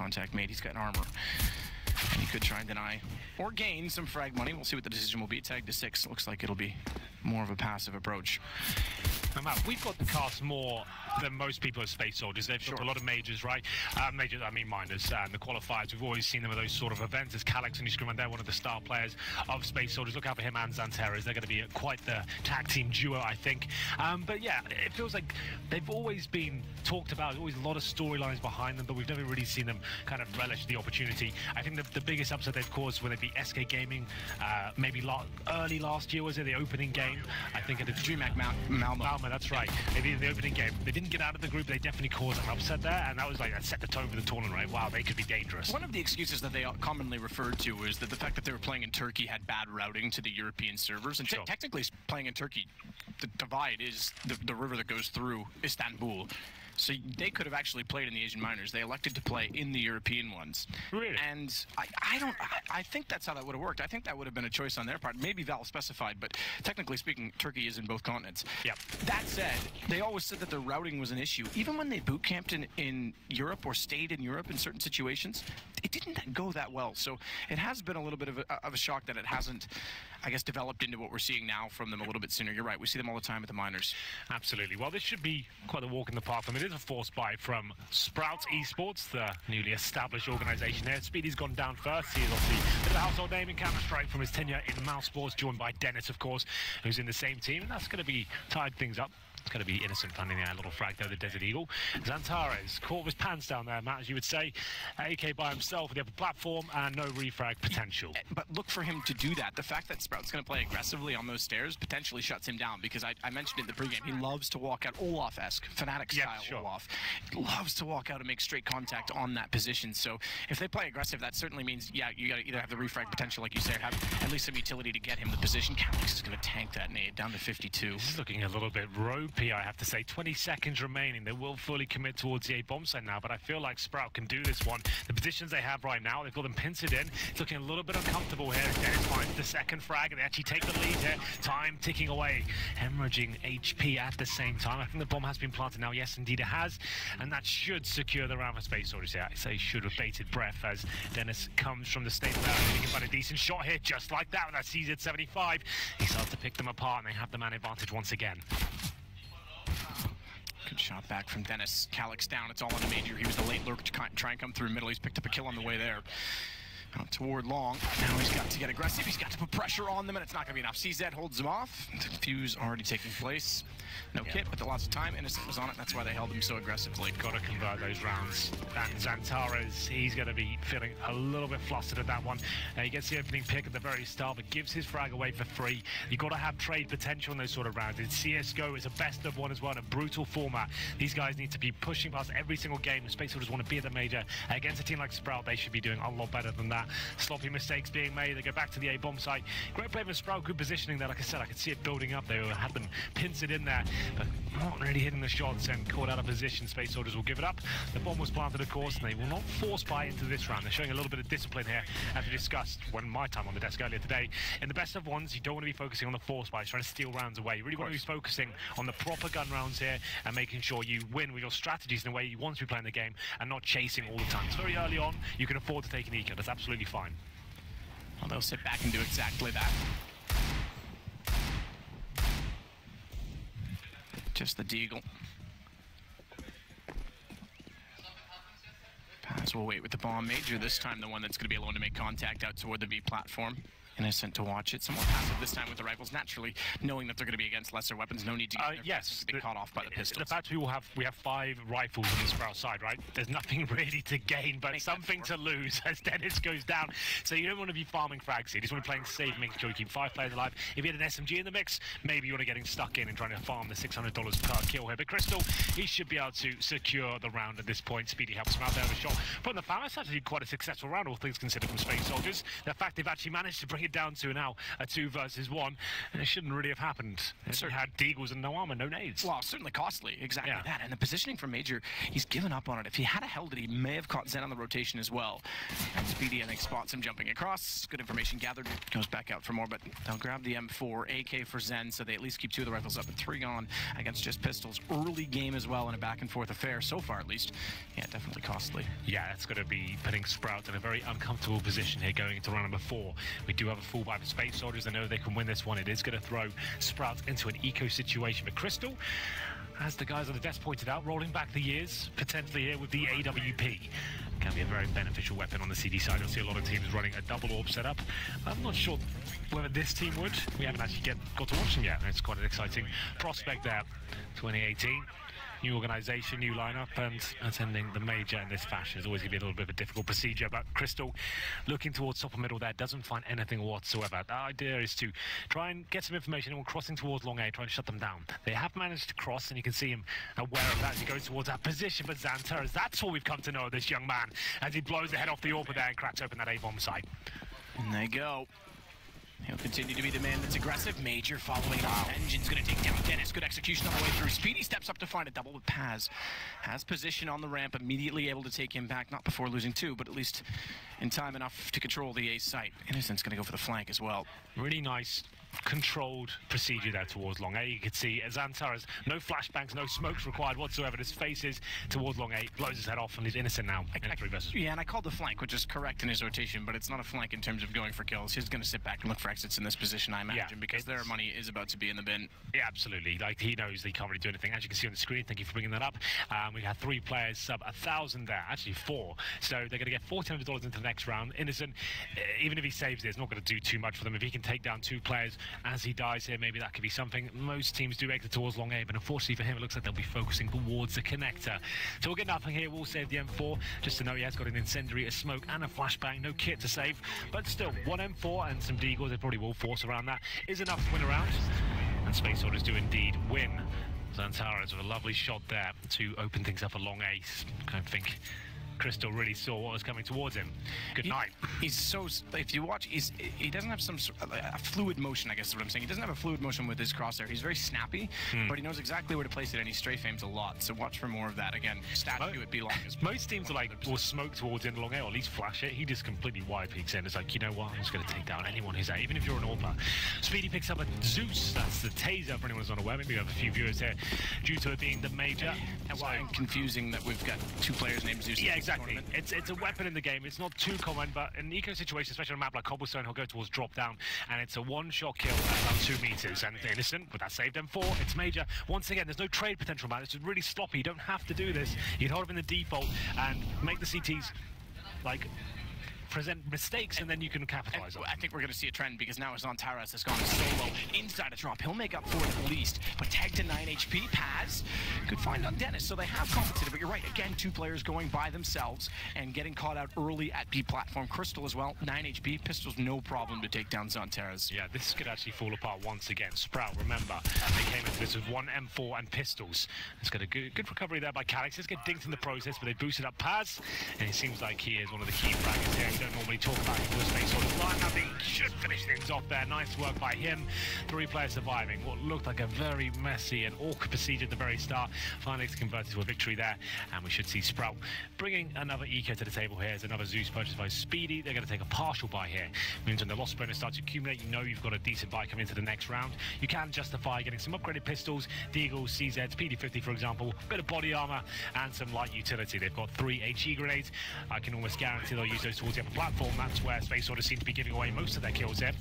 contact made. He's got armor. And he could try and deny or gain some frag money. We'll see what the decision will be. Tag to 6. Looks like it'll be more of a passive approach. Now, Matt, we've got the cast more than most people as Space Soldiers. They've shot a lot of majors, right? Majors, I mean minors, and the qualifiers. We've always seen them at those sort of events. As Calyx and INSCREVA, they're one of the star players of Space Soldiers. Look out for him and Xantares. They're going to be quite the tag team duo, I think. But yeah, it feels like they've always been talked about. There's always a lot of storylines behind them, but we've never really seen them kind of relish the opportunity. I think the biggest upset they've caused, whether it be SK Gaming, maybe early last year, was it the opening game? I think at the DreamHack Malmo. That's right. Maybe in the opening game, they didn't get out of the group. They definitely caused an upset there, and that was like that set the tone for the tournament, right? Wow, they could be dangerous. One of the excuses that they commonly referred to was that the fact that they were playing in Turkey had bad routing to the European servers, and technically playing in Turkey, the divide is the river that goes through Istanbul. So they could have actually played in the Asian minors. They elected to play in the European ones. Really? And I think that's how that would have worked. I think that would have been a choice on their part. Maybe Valve specified, but technically speaking, Turkey is in both continents. Yep. That said, they always said that their routing was an issue. Even when they boot camped in Europe or stayed in Europe in certain situations, it didn't go that well. So it has been a little bit of a shock that it hasn't, I guess, developed into what we're seeing now from them a little bit sooner. You're right. We see them all the time at the minors. Absolutely. Well, this should be quite a walk in the park for them. It is a forced buy from Sprout Esports, the newly established organization here. Speedy's gone down first. He is obviously a bit of a household name in Counter-Strike from his tenure in Mouse Sports, joined by Dennis, of course, who's in the same team. And that's going to be tied things up. It's going to be innocent finding a little frag there, the Desert Eagle. Xantares caught with his pants down there, Matt, as you would say. AK by himself with the upper platform and no refrag potential. But look for him to do that. The fact that Sprout's going to play aggressively on those stairs potentially shuts him down, because I mentioned in the pregame, he loves to walk out Olaf-esque, Fnatic-style Olaf. He loves to walk out and make straight contact on that position. So if they play aggressive, that certainly means, yeah, you got to either have the refrag potential, like you say, or have at least some utility to get him the position. Calyx is going to tank that nade down to 52. This is looking a little bit ropey, I have to say. 20 seconds remaining. They will fully commit towards the A bomb site now, but I feel like Sprout can do this one. The positions they have right now, they've got them pincered in. It's looking a little bit uncomfortable here. Dennis finds the second frag, and they actually take the lead here. Time ticking away. Hemorrhaging HP at the same time. I think the bomb has been planted now. Yes, indeed it has. And that should secure the round for Space Soldiers here. I say should with bated breath as Dennis comes from the state there. Thinking about a decent shot here, just like that with that CZ75. He starts to pick them apart, and they have the man advantage once again. Good shot back from Dennis. Calyx down. It's all on a major. He was the late lurk to try and come through middle. He's picked up a kill on the way there. Out toward long. Now he's got to get aggressive. He's got to put pressure on them, and it's not going to be enough. CZ holds him off. The fuse already taking place. No kit, but lots of time. Innocent was on it. That's why they held him so aggressively. Got to convert those rounds. And Xantares, he's going to be feeling a little bit flustered at that one. He gets the opening pick at the very start, but gives his frag away for free. You've got to have trade potential in those sort of rounds. In CSGO, it's a best of one as well, in a brutal format. These guys need to be pushing past every single game. If Space Soldiers want to be at the major against a team like Sprout, they should be doing a lot better than that. Sloppy mistakes being made. They go back to the A bomb site. Great play from Sprout. Good positioning there. Like I said, I could see it building up. They had them pincered in there, but not really hitting the shots and caught out of position. Space Soldiers will give it up. The bomb was planted, of course, and they will not force buy into this round. They're showing a little bit of discipline here, as we discussed when my time on the desk earlier today. In the best of ones, you don't want to be focusing on the force buys, trying to steal rounds away. You really want to be focusing on the proper gun rounds here and making sure you win with your strategies in the way you want to be playing the game and not chasing all the time. It's very early on. You can afford to take an eco. That's absolutely fine. Well, they'll sit back and do exactly that. Just the Deagle. Paz will wait with the bomb major. This time the one that's going to be alone to make contact out toward the B platform. Innocent to watch it. Somewhat passive this time with the rifles, naturally knowing that they're going to be against lesser weapons. No need to get caught off by the pistols. The fact we have 5 rifles on the Sprout side, right? There's nothing really to gain, but something to lose as Dennis goes down. So you don't want to be farming frags here. You just want to be playing safe, making sure you keep 5 players alive. If you had an SMG in the mix, maybe you want to getting stuck in and trying to farm the $600 per kill here. But Crystal, he should be able to secure the round at this point. Speedy helps him out there with a shot. But in the fan, it's actually quite a successful round, all things considered, from Space Soldiers. The fact they've actually managed to bring it down to now a 2 versus 1, and it shouldn't really have happened. It had Deagles and no armor, no nades. Well, certainly costly, exactly that. And the positioning from Major, he's given up on it. If he had held it, he may have caught Zen on the rotation as well. And Speedy, I think, spots him jumping across. Good information gathered. Goes back out for more, but they'll grab the M4, AK for Zen, so they at least keep 2 of the rifles up and 3 gone against just pistols. Early game as well in a back-and-forth affair, so far at least. Yeah, definitely costly. Yeah, it's going to be putting Sprout in a very uncomfortable position here going into round number 4. We do have a full buy for Space Soldiers. I know they can win this one. It is going to throw Sprout into an eco situation. But Crystal, as the guys on the desk pointed out, rolling back the years, potentially here with the AWP. Can be a very beneficial weapon on the CD side. You'll see a lot of teams running a double orb setup. I'm not sure whether this team would. We haven't actually got to watch them yet. It's quite an exciting prospect there. 2018. New organisation, new lineup, and attending the major in this fashion is always going to be a little bit of a difficult procedure. But Crystal, looking towards top and middle there, doesn't find anything whatsoever. The idea is to try and get some information. Anyone crossing towards long A, try and shut them down. They have managed to cross, and you can see him aware of that as he goes towards that position. But Xantaras, that's all we've come to know of this young man, as he blows the head off the orb there and cracks open that A-bomb site. And they go. He'll continue to be the man that's aggressive. Major following up. Engine's going to take down Dennis. Good execution on the way through. Speedy steps up to find a double, but Paz has position on the ramp, immediately able to take him back, not before losing 2, but at least in time enough to control the A site. Innocent's going to go for the flank as well. Really nice controlled procedure there towards long A. You can see Xantaras, no flashbangs, no smokes required whatsoever. His face is towards long A, blows his head off, and he's innocent now. Yeah, and I called the flank, which is correct in his rotation, but it's not a flank in terms of going for kills. He's going to sit back and look for exits in this position, I imagine, because their money is about to be in the bin. Yeah, absolutely. Like, he knows he can't really do anything. As you can see on the screen, thank you for bringing that up. We had 3 players sub 1,000 there, actually 4. So they're going to get $1,400 into the next round. Innocent, even if he saves it, it's not going to do too much for them. If he can take down 2 players as he dies here, maybe that could be something. Most teams do exit towards long A, but unfortunately for him, it looks like they'll be focusing towards the connector. So we'll get nothing here. We'll save the M4, just to know he has got an incendiary, a smoke, and a flashbang. No kit to save, but still, 1 M4 and some Deagles, they probably will force around that, is enough to win a round. And Space Soldiers do indeed win. Xantaras with a lovely shot there to open things up a long ace. I think Crystal really saw what was coming towards him. Good night. He's so, if you watch, he doesn't have some sort of a fluid motion, I guess is what I'm saying. He doesn't have a fluid motion with his crosshair. He's very snappy, but he knows exactly where to place it, and he strafe aims a lot. So watch for more of that. Again, statue would be long as most teams are like, will smoke towards in long A, or at least flash it. He just completely wide peeks in. It's like, you know what, I'm just going to take down anyone who's there, even if you're an AWPer. Speedy picks up a Zeus. That's the taser for anyone who's unaware. Maybe we have a few viewers here due to it being the major. And why confusing that we've got 2 players named Zeus. Yeah, exactly. It's a weapon in the game. It's not too common, but in an eco situation, especially on a map like Cobblestone, he'll go towards drop down, and it's a 1-shot kill at about 2 meters. And Innocent, with that saved M4, it's Major. Once again, there's no trade potential, man. It's just really sloppy. You don't have to do this. You can hold up in the default and make the CTs, like, present mistakes, and then you can capitalize on it. I think we're going to see a trend, because now Xantaras has gone solo inside a drop. He'll make up for it at least, but tagged to 9 HP. Paz could find on Dennis, so they have compensated, but you're right. Again, 2 players going by themselves and getting caught out early at B platform. Crystal as well, 9 HP. Pistols, no problem to take down Xantaras. Yeah, this could actually fall apart once again. Sprout, remember, they came into this with 1 M4 and pistols. It's got a good recovery there by Calix. Let's get dinked in the process, but they boosted up Paz, and it seems like he is one of the key fraggers here. You don't normally talk about him for the Space Soldiers lineup. He should finish things off there. Nice work by him. 3 players surviving what looked like a very messy and awkward procedure at the very start. Finally converted to a victory there, and we should see Sprout bringing another eco to the table here. As another Zeus purchased by Speedy. They're going to take a partial buy here. Means when the loss bonus starts to accumulate, you know you've got a decent buy coming into the next round. You can justify getting some upgraded pistols, Deagles, CZs, PD50 for example, a bit of body armor, and some light utility. They've got 3 HE grenades. I can almost guarantee they'll use those towards the upper platform. That's where Space Soldiers seem to be giving away most of their kills here.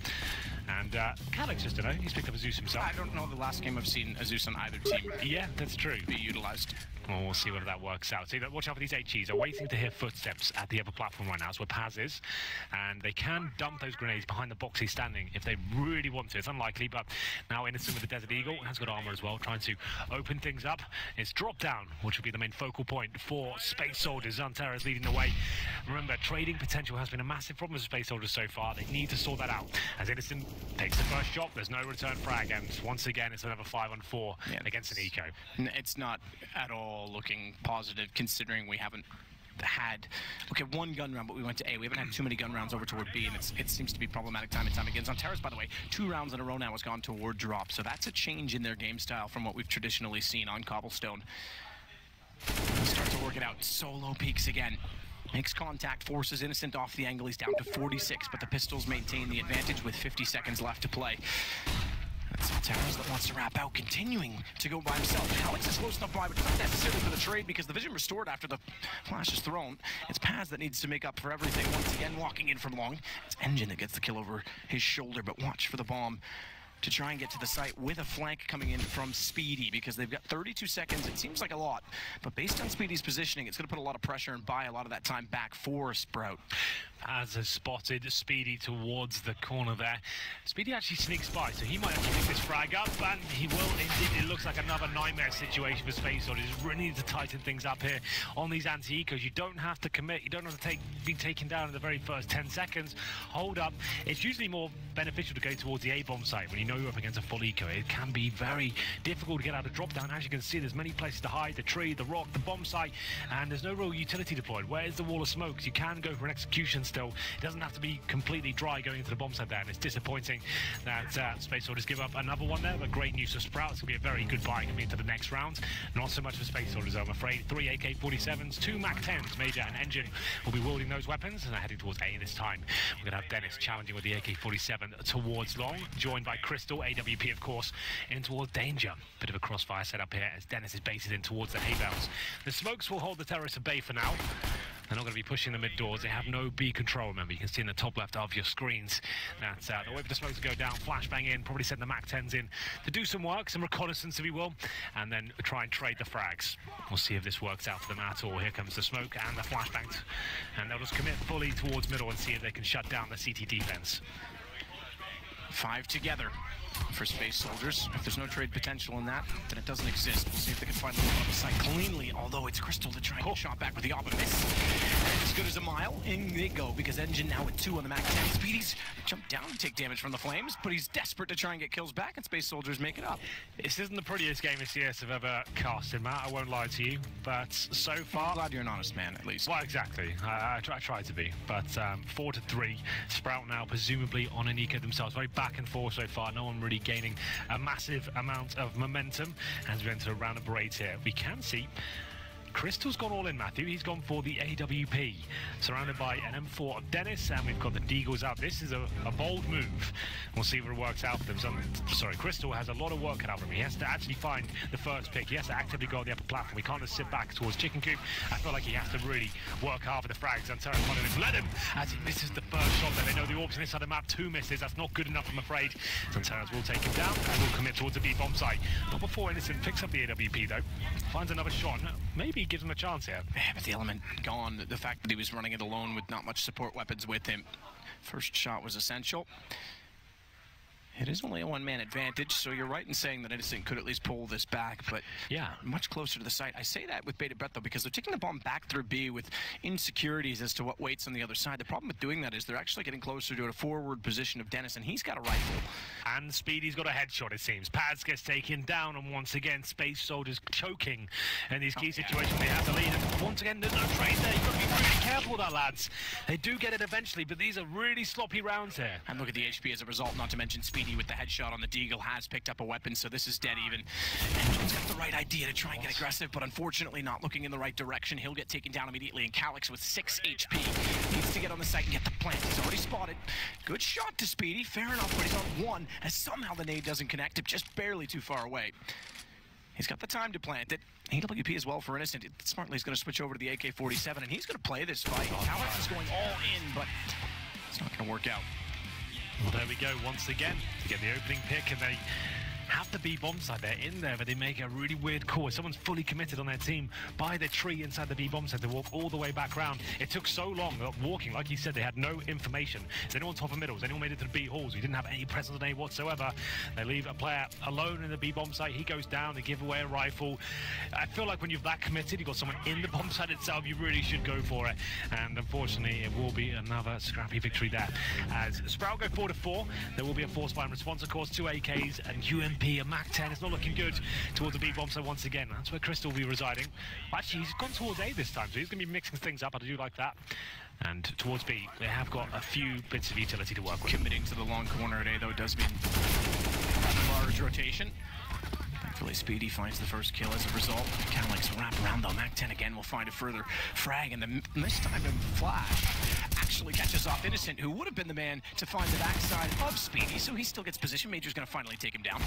And Calix, just don't know, he's picked up a Zeus himself. I don't know the last game I've seen a Zeus on either team. Yeah, that's true. Be utilized. Well, we'll see whether that works out. See, watch out for these HEs. They're waiting to hear footsteps at the upper platform right now. That's where Paz is. And they can dump those grenades behind the box he's standing if they really want to. It's unlikely, but now Innocent with the Desert Eagle has got armor as well, trying to open things up. It's drop down, which will be the main focal point for Space Soldiers. Xantaras leading the way. Remember, trading potential has been a massive problem for Space Soldiers so far. They need to sort that out. As Innocent takes the first shot, there's no return frag, and once again, it's another 5-on-4 against an eco. It's not at all looking positive, considering we haven't had, okay, one gun round, but we went to A. We haven't had too many gun rounds over toward B, and it seems to be problematic time and time again. Zantares, by the way, 2 rounds in a row now has gone toward drop, so that's a change in their game style from what we've traditionally seen on Cobblestone. Start to work it out. Solo peaks again. Makes contact, forces Innocent off the angle. He's down to 46, but the Pistols maintain the advantage with 50 seconds left to play. That's Zantares that wants to wrap out, continuing to go by himself. Alex is close enough by, but not necessarily for the trade because the vision restored after the flash is thrown. It's Paz that needs to make up for everything. Once again, walking in from long. It's Engine that gets the kill over his shoulder, but watch for the bomb to try and get to the site with a flank coming in from Speedy because they've got 32 seconds. It seems like a lot, but based on Speedy's positioning, it's going to put a lot of pressure and buy a lot of that time back for Sprout. Paz has spotted Speedy towards the corner there. Speedy actually sneaks by, so he might actually pick this frag up, and he will indeed. It looks like another nightmare situation for Space Soldiers. Really need to tighten things up here on these anti-ecos. You don't have to commit. You don't have to be taken down in the very first 10 seconds. Hold up. It's usually more beneficial to go towards the A-bomb site when you know you're up against a full eco. It can be very difficult to get out of drop down. As you can see, there's many places to hide: the tree, the rock, the bomb site, and there's no real utility deployed. Where's the wall of smokes? You can go for an execution still. It doesn't have to be completely dry going into the bomb site there, and it's disappointing that Space Soldiers give up another one there, but great news for Sprout. It's going to be a very good buy coming into the next round. Not so much for Space Soldiers, I'm afraid. 3 AK-47s, 2 MAC-10s. Major and Engine will be wielding those weapons, and they're heading towards A this time. We're going to have Dennis challenging with the AK-47 towards long, joined by Crystal, AWP of course, in towards Danger. Bit of a crossfire set up here as Dennis is baited in towards the hay bales. The smokes will hold the terrorists at bay for now. They're not going to be pushing the mid doors. They have no B control, remember. You can see in the top left of your screens that they'll wait for the smokes to go down, flashbang in, probably send the MAC-10s in to do some work, some reconnaissance if you will, and then try and trade the frags. We'll see if this works out for them at all. Here comes the smoke and the flashbang, and they'll just commit fully towards middle and see if they can shut down the CT defense. 5 together for Space Soldiers. If there's no trade potential in that, then it doesn't exist. We'll see if they can find a little on the site cleanly, although it's Crystal to try and get shot back with the AWP miss. And as good as a mile, in they go, because Engine now with 2 on the MAC-10. Speedy's jumped down to take damage from the flames, but he's desperate to try and get kills back, and Space Soldiers make it up. This isn't the prettiest game of CS I've ever casted, Matt, I won't lie to you, but so far... I'm glad you're an honest man, at least. Well, exactly. I try to be, but 4-3. Sprout now presumably on an eco themselves. Very back and forth so far. No one really gaining a massive amount of momentum as we enter a round of raids here. We can see Crystal's gone all in, Matthew. He's gone for the AWP, surrounded by an M4 of Dennis, and we've got the Deagles out. This is a bold move. We'll see if it works out for them. Sorry, Crystal has a lot of work cut out for him. He has to actually find the first pick. He has to actively go on the upper platform. He can't just sit back towards Chicken Coop. I feel like he has to really work hard for the frags. And Terra let him as he misses the first shot there. They know the orbs on this side of the map. 2 misses. That's not good enough, I'm afraid. Zantares will take him down and will commit towards the B-bomb site. Not before Innocent picks up the AWP, though. Finds another shot. Maybe gives him a chance here. Yeah, but the element gone. The fact that he was running it alone with not much support weapons with him. First shot was essential. It is only a 1-man advantage, so you're right in saying that Innocent could at least pull this back, but yeah, much closer to the site. I say that with bated breath, though, because they're taking the bomb back through B with insecurities as to what waits on the other side. The problem with doing that is they're actually getting closer to a forward position of Dennis, and he's got a rifle. And Speedy's got a headshot, it seems. Paz gets taken down, and once again, Space Soldiers choking in these key situations. They have the lead, and once again, there's no trade there. You've got to be really careful with that, lads. They do get it eventually, but these are really sloppy rounds here. And look at the HP as a result, not to mention Speedy with the headshot on the Deagle has picked up a weapon, so this is dead even. Engine's got the right idea to try and get aggressive, but unfortunately not looking in the right direction. He'll get taken down immediately, and Calyx with 6 HP needs to get on the site and get the plant. He's already spotted. Good shot to Speedy, fair enough, but he's on 1, as somehow the nade doesn't connect him, just barely too far away. He's got the time to plant it. AWP as well for Innocent. Smartly, he's going to switch over to the AK-47, and he's going to play this fight. Calyx is going all in, but it's not going to work out. Well, there we go once again to get the opening pick, and they have the B-bomb site. They're in there, but they make a really weird call. Someone's fully committed on their team by the tree inside the B-bomb site to walk all the way back round. It took so long walking. Like you said, they had no information. Is anyone top of middle? Has anyone made it to the B halls? We didn't have any presence on A whatsoever. They leave a player alone in the B-bomb site. He goes down. They give away a rifle. I feel like when you're that committed, you've got someone in the bomb site itself, you really should go for it. And unfortunately, it will be another scrappy victory there. As Sprout go 4-4, there will be a force fire response, of course, 2 AKs and UMP MP, a MAC-10. It's not looking good towards the B-bomb, so once again, that's where Crystal will be residing. Actually, he's gone towards A this time, so he's going to be mixing things up. I do like that. And towards B, they have got a few bits of utility to work with. Committing to the long corner at A, though, does mean a large rotation. Thankfully, Speedy finds the first kill as a result. Calyx will wrap around, though. MAC-10 again will find a further frag, and the mistimed flash actually catches off Innocent, who would have been the man to find the backside of Speedy, so he still gets position. Major's going to finally take him down.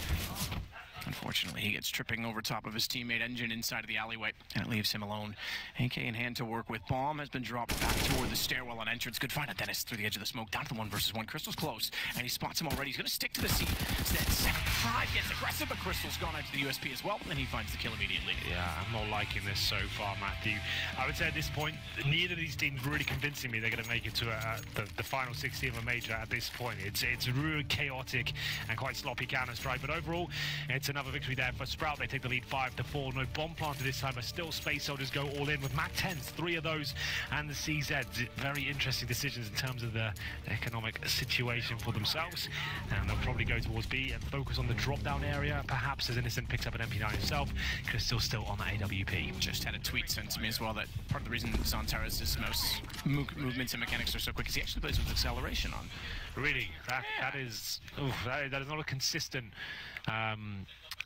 Unfortunately, he gets tripping over top of his teammate Engine inside of the alleyway, and it leaves him alone. AK in hand to work with. Bomb has been dropped back toward the stairwell on entrance. Good find on Dennis through the edge of the smoke, down to the 1 versus 1. Crystal's close, and he spots him already. He's going to stick to the C. Then 7-5 gets aggressive, but Crystal's gone out to the USP as well, and he finds the kill immediately. Yeah, I'm not liking this so far, Matthew. I would say at this point, neither of these teams really convincing me they're going to make it to the final 16 of a major at this point. It's really chaotic and quite sloppy counter-strike, but overall, it's another victory there for Sprout. They take the lead 5-4. No bomb planted this time, but still Space Soldiers go all in with MAC-10s, 3 of those, and the CZs. Very interesting decisions in terms of the economic situation for themselves, and they'll probably go towards B and focus on the drop-down area, perhaps, as Innocent picks up an MP9 himself. Crystal still on the AWP. Just had a tweet sent to me as well that part of the reason Zantares' mouse movements and mechanics are so quick is he actually plays with acceleration on. Really? That is not a consistent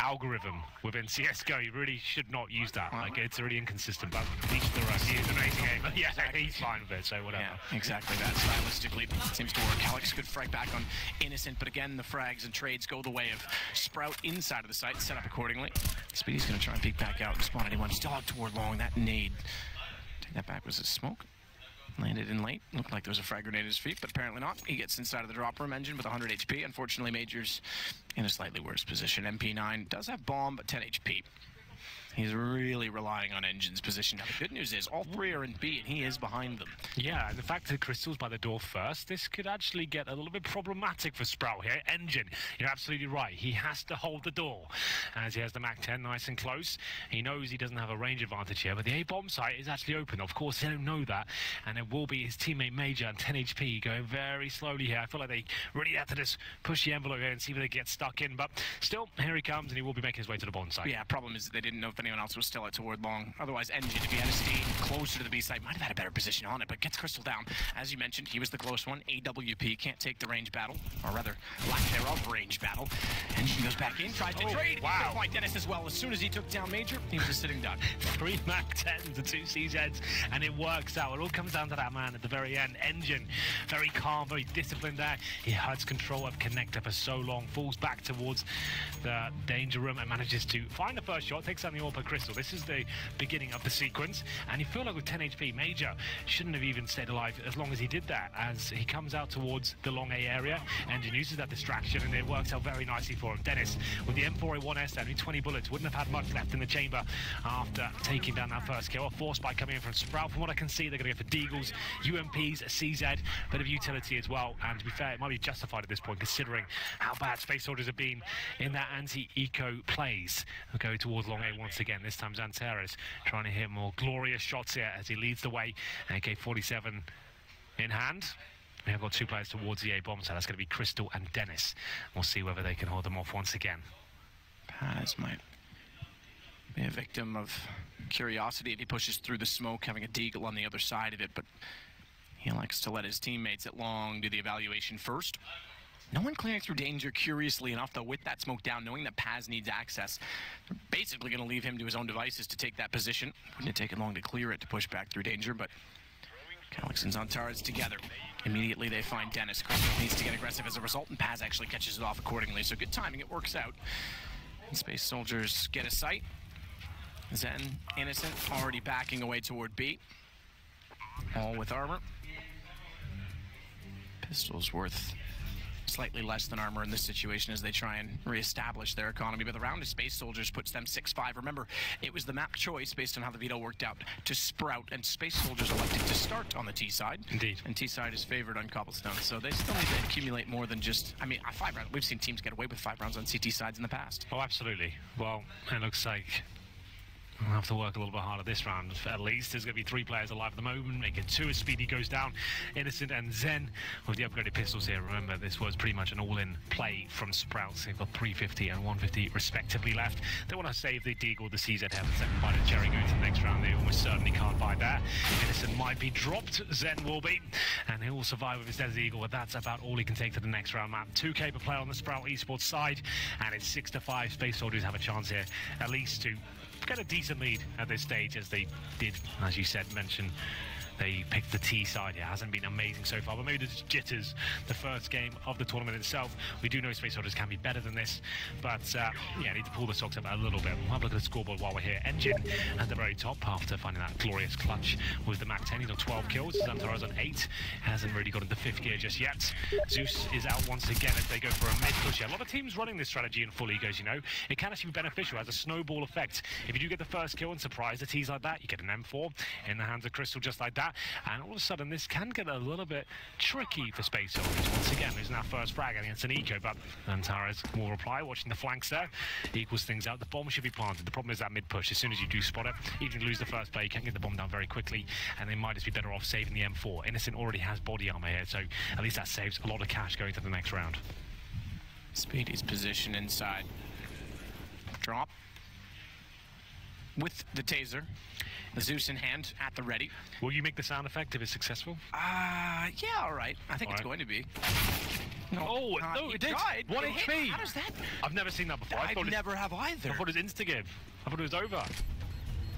algorithm within CSGO. You really should not use that. Like, it's really inconsistent, but each of the rest. He is an amazing gamer. Yeah, he's fine with it, so whatever. Yeah, exactly that. Stylistically, it seems to work. Calyx could frag back on Innocent, but again, the frags and trades go the way of Sprout inside of the site, set up accordingly. Speedy's going to try and peek back out and spawn anyone. Still out toward long. That nade. Take that back. Was it smoke? Landed in late. Looked like there was a frag grenade at his feet, but apparently not. He gets inside of the drop room. Engine with 100 HP. Unfortunately, Major's in a slightly worse position. MP9 does have bomb, but 10 HP. He's really relying on Engine's position. Now, the good news is all 3 are in B, and he is behind them. Yeah, and the fact that Crystal's by the door first, this could actually get a little bit problematic for Sprout here. Engine, you're absolutely right. He has to hold the door, as he has the MAC-10 nice and close. He knows he doesn't have a range advantage here, but the A-bomb site is actually open. Of course, they don't know that, and it will be his teammate Major and 10 HP going very slowly here. I feel like they really have to just push the envelope here and see if they get stuck in, but still, here he comes, and he will be making his way to the bomb site. Yeah, problem is that they didn't know if anyone else was still out toward long. Otherwise, Engine, if he had stayed closer to the B site, might have had a better position on it, but gets Crystal down. As you mentioned, he was the close one. AWP can't take the range battle, or rather, lack thereof range battle. Engine goes back in, tries to trade. Wow. He's gonna find Dennis as well. As soon as he took down Major, he was a sitting duck. 3 MAC-10s and 2 CZs, and it works out. It all comes down to that man at the very end. Engine, very calm, very disciplined there. He has control of Connector for so long, falls back towards the danger room and manages to find the first shot, takes down the AWP Crystal. This is the beginning of the sequence, and you feel like with 10 HP, Major shouldn't have even stayed alive as long as he did that, as he comes out towards the long A area. Engine uses that distraction, and it works out very nicely for him. Dennis, with the M4A1S only 20 bullets, wouldn't have had much left in the chamber after taking down that first kill. A force spike coming in from Sprout. From what I can see, they're going to go for Deagles, UMPs, CZ, bit of utility as well, and to be fair, it might be justified at this point, considering how bad Space Soldiers have been in that anti-eco plays. We'll go towards long A once again. This time Zantares trying to hit more glorious shots here as he leads the way. AK-47 in hand. We have got 2 players towards the A-bomb, so that's going to be Crystal and Dennis. We'll see whether they can hold them off once again. Paz might be a victim of curiosity if he pushes through the smoke, having a deagle on the other side of it, but he likes to let his teammates at long do the evaluation first. No one clearing through danger, curiously enough, though, with that smoke down, knowing that Paz needs access. They're basically going to leave him to his own devices to take that position. Wouldn't have taken long to clear it to push back through danger, but Calyx and Zantares together. Immediately they find Dennis. Crystal needs to get aggressive as a result, and Paz actually catches it off accordingly. So good timing, it works out. And Space Soldiers get a sight. Zen, Innocent, already backing away toward B. All with armor. Pistol's worth slightly less than armor in this situation as they try and reestablish their economy, but the round of Space Soldiers puts them 6-5. Remember, it was the map choice based on how the veto worked out to Sprout, and Space Soldiers elected to start on the T side. Indeed. And T side is favored on Cobblestone, so they still need to accumulate more than just, I mean, 5 rounds. We've seen teams get away with 5 rounds on CT sides in the past. Oh, absolutely. Well, it looks like We'll have to work a little bit harder this round. At least there's going to be 3 players alive at the moment, making 2 as Speedy goes down. Innocent and Zen with the upgraded pistols here. Remember, this was pretty much an all-in play from Sprouts. They've got 350 and 150 respectively left. They want to save the Deagle, the CZ, have the second bite of cherry going to the next round. They almost certainly can't buy there. Innocent might be dropped. Zen will be. And he will survive with his Desert Eagle, but that's about all he can take to the next round map. 2K per player on the Sprout Esports side, and it's 6-5. Space Soldiers have a chance here, at least to get a decent lead at this stage, as they did, as you said, mention. They picked the T side here. Hasn't been amazing so far, but maybe there's jitters the first game of the tournament itself. We do know Space Soldiers can be better than this, but yeah, need to pull the socks up a little bit. We'll have a look at the scoreboard while we're here. Engine at the very top after finding that glorious clutch with the Mac 10. He's on 12 kills. Xantaro's on 8. Hasn't really got into 5th gear just yet. Zeus is out once again as they go for a mid push here. A lot of teams running this strategy in full egos, you know. It can actually be beneficial as a snowball effect. If you do get the first kill and surprise the T's like that, you get an M4 in the hands of Crystal just like that. And all of a sudden, this can get a little bit tricky for Space Soldiers. Once again, losing that first frag against an eco, but Antares will reply, watching the flanks there. Equals things out. The bomb should be planted. The problem is that mid-push. As soon as you do spot it, even if you lose the first play, you can get the bomb down very quickly, and they might just be better off saving the M4. Innocent already has body armor here, so at least that saves a lot of cash going to the next round. Speedy's position inside. Drop. With the taser. The Zeus in hand, at the ready. Will you make the sound effect if it's successful? Yeah, all right. I think it's going to be. No, no, it did. 1 HP. How does that? I've never seen that before. I never have either. I thought it was insta-give. I thought it was over.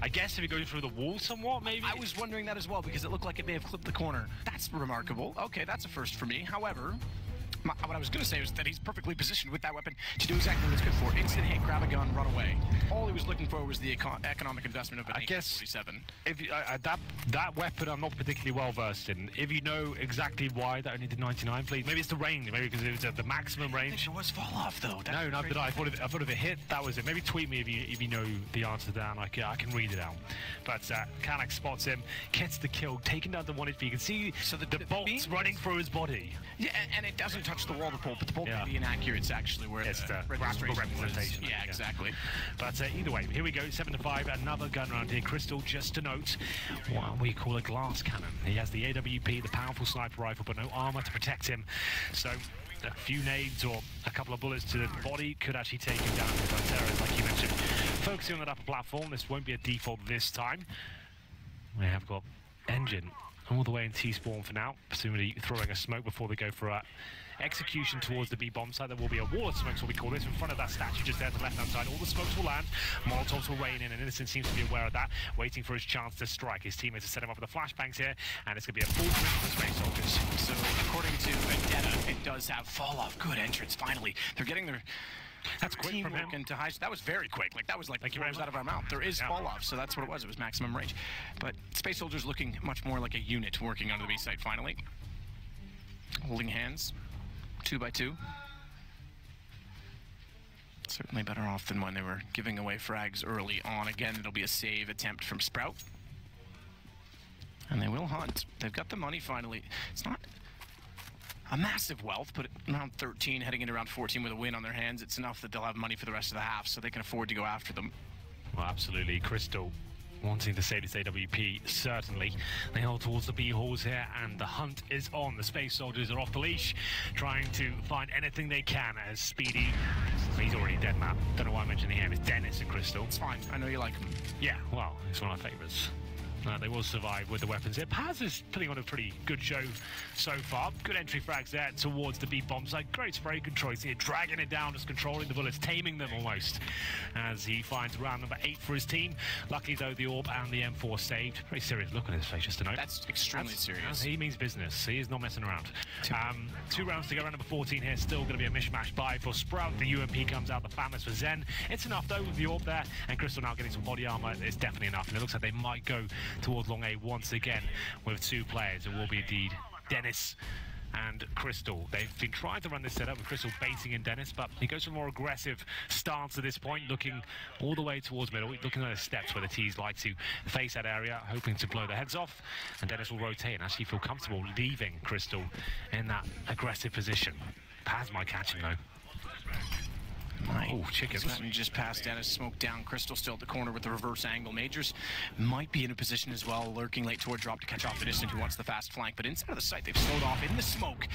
I guess if you go through the wall somewhat, maybe? I was wondering that as well, because it looked like it may have clipped the corner. That's remarkable. Okay, that's a first for me. However, what I was going to say was that he's perfectly positioned with that weapon to do exactly what it's good for. Instant hit, grab a gun, run away. All he was looking for was the economic investment of an AK-47. If you, that weapon I'm not particularly well versed in. If you know exactly why that only did 99, please. Maybe it's the range. Maybe because it was at the maximum range. I think it was fall off though. No, but I thought if it hit, that was it. Maybe tweet me if you know the answer to that. I can read it out. But Kanak spots him, gets the kill, taking down the 1 HP. You can see the bolts running through his body. Yeah, and it doesn't touch the wall, the bolt, but the bolt may be inaccurate. It's actually where it's the graphical representation. Yeah, exactly. But either way, here we go, 7-5, another gun round here. Crystal, just to note, what we call a glass cannon. He has the AWP, the powerful sniper rifle, but no armor to protect him. So a few nades or a couple of bullets to the body could actually take him down. But like you mentioned, focusing on that upper platform, this won't be a default this time. We have got Engine all the way in T-spawn for now, presumably throwing a smoke before they go for a execution towards the B-bomb site. There will be a wall of smokes, what we call this, in front of that statue just there to the left-hand side. All the smokes will land, Molotovs will rain in, and Innocent seems to be aware of that, waiting for his chance to strike. His teammates have set him up with the flashbangs here, and it's going to be a full sprint for Space Soldiers. So, according to Vendetta, it does have fall-off. Good entrance, finally. They're getting their... That's quick from him. Into high, that was very quick. Like that was like words out of our mouth. There is fall off, so that's what it was. It was maximum range. But Space Soldiers looking much more like a unit working onto the B site finally. Holding hands, 2 by 2. Certainly better off than when they were giving away frags early on. Again, it'll be a save attempt from Sprout. And they will hunt. They've got the money finally. It's not a massive wealth, but around 13, heading into round 14 with a win on their hands, it's enough that they'll have money for the rest of the half, so they can afford to go after them. Well, absolutely. Crystal wanting to save this AWP, certainly. They hold towards the B-halls here, and the hunt is on. The Space Soldiers are off the leash, trying to find anything they can as Speedy... He's already dead, Matt. Don't know why I mentioned him. It's Dennis and Crystal. It's fine. I know you like him. Yeah, well, it's one of my favourites. They will survive with the weapons here. Paz is putting on a pretty good show so far. Good entry frags there towards the B-bomb site. Great spray controls here, dragging it down, just controlling the bullets, taming them almost, as he finds round number 8 for his team. Luckily, though, the AWP and the M4 saved. Very serious look on his face, just to note. That's extremely serious. He means business. He is not messing around. 2 rounds to go, round number 14 here. Still going to be a mishmash buy for Sprout. The UMP comes out, the FAMAS for Zen. It's enough, though, with the AWP there, and Crystal now getting some body armor. It's definitely enough, and it looks like they might go towards long A once again with 2 players. It will be indeed Dennis and Crystal. They've been trying to run this setup with Crystal baiting in Dennis, but he goes for a more aggressive stance at this point, looking all the way towards middle, looking at the steps where the T's like to face that area, hoping to blow their heads off, and Dennis will rotate and actually feel comfortable leaving Crystal in that aggressive position. Paz might catch him though. Oh, chickens. Just past Dennis, smoke down. Crystal still at the corner with the reverse angle. Majors might be in a position as well, lurking late toward drop to catch off Innocent, who wants the fast flank. But inside of the site, they've slowed off in the smoke.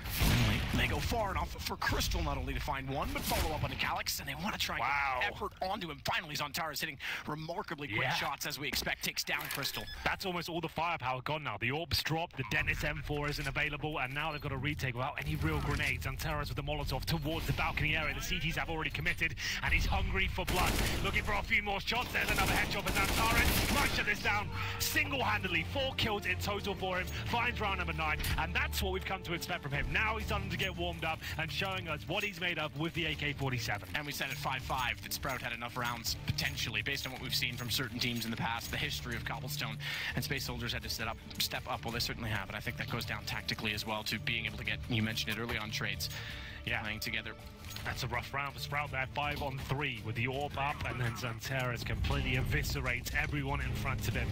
Finally, they go far enough for Crystal not only to find one, but follow up on the Calyx, and they want to try and get effort onto him. Finally, Zantares hitting remarkably quick shots, as we expect, takes down Crystal. That's almost all the firepower gone now. The Orb's dropped, the Dennis M4 isn't available, and now they've got to retake without any real grenades. Zantares with the Molotov towards the balcony area. The CTs have already committed, and he's hungry for blood. Looking for a few more shots. There's another headshot for Zantares. Might shut this down single-handedly. 4 kills in total for him. Finds round number 9, and that's what we've come to expect from him. Now he's starting to get warmed up and showing us what he's made of with the AK-47. And we said at 5-5 that Sprout had enough rounds, potentially, based on what we've seen from certain teams in the past, the history of Cobblestone, and Space Soldiers had to step up. Well, they certainly have, and I think that goes down tactically as well, to being able to get, you mentioned it early on, trades, playing together. That's a rough round for Sprout there, 5-on-3 with the Orb up, and then Zantares completely eviscerates everyone in front of him.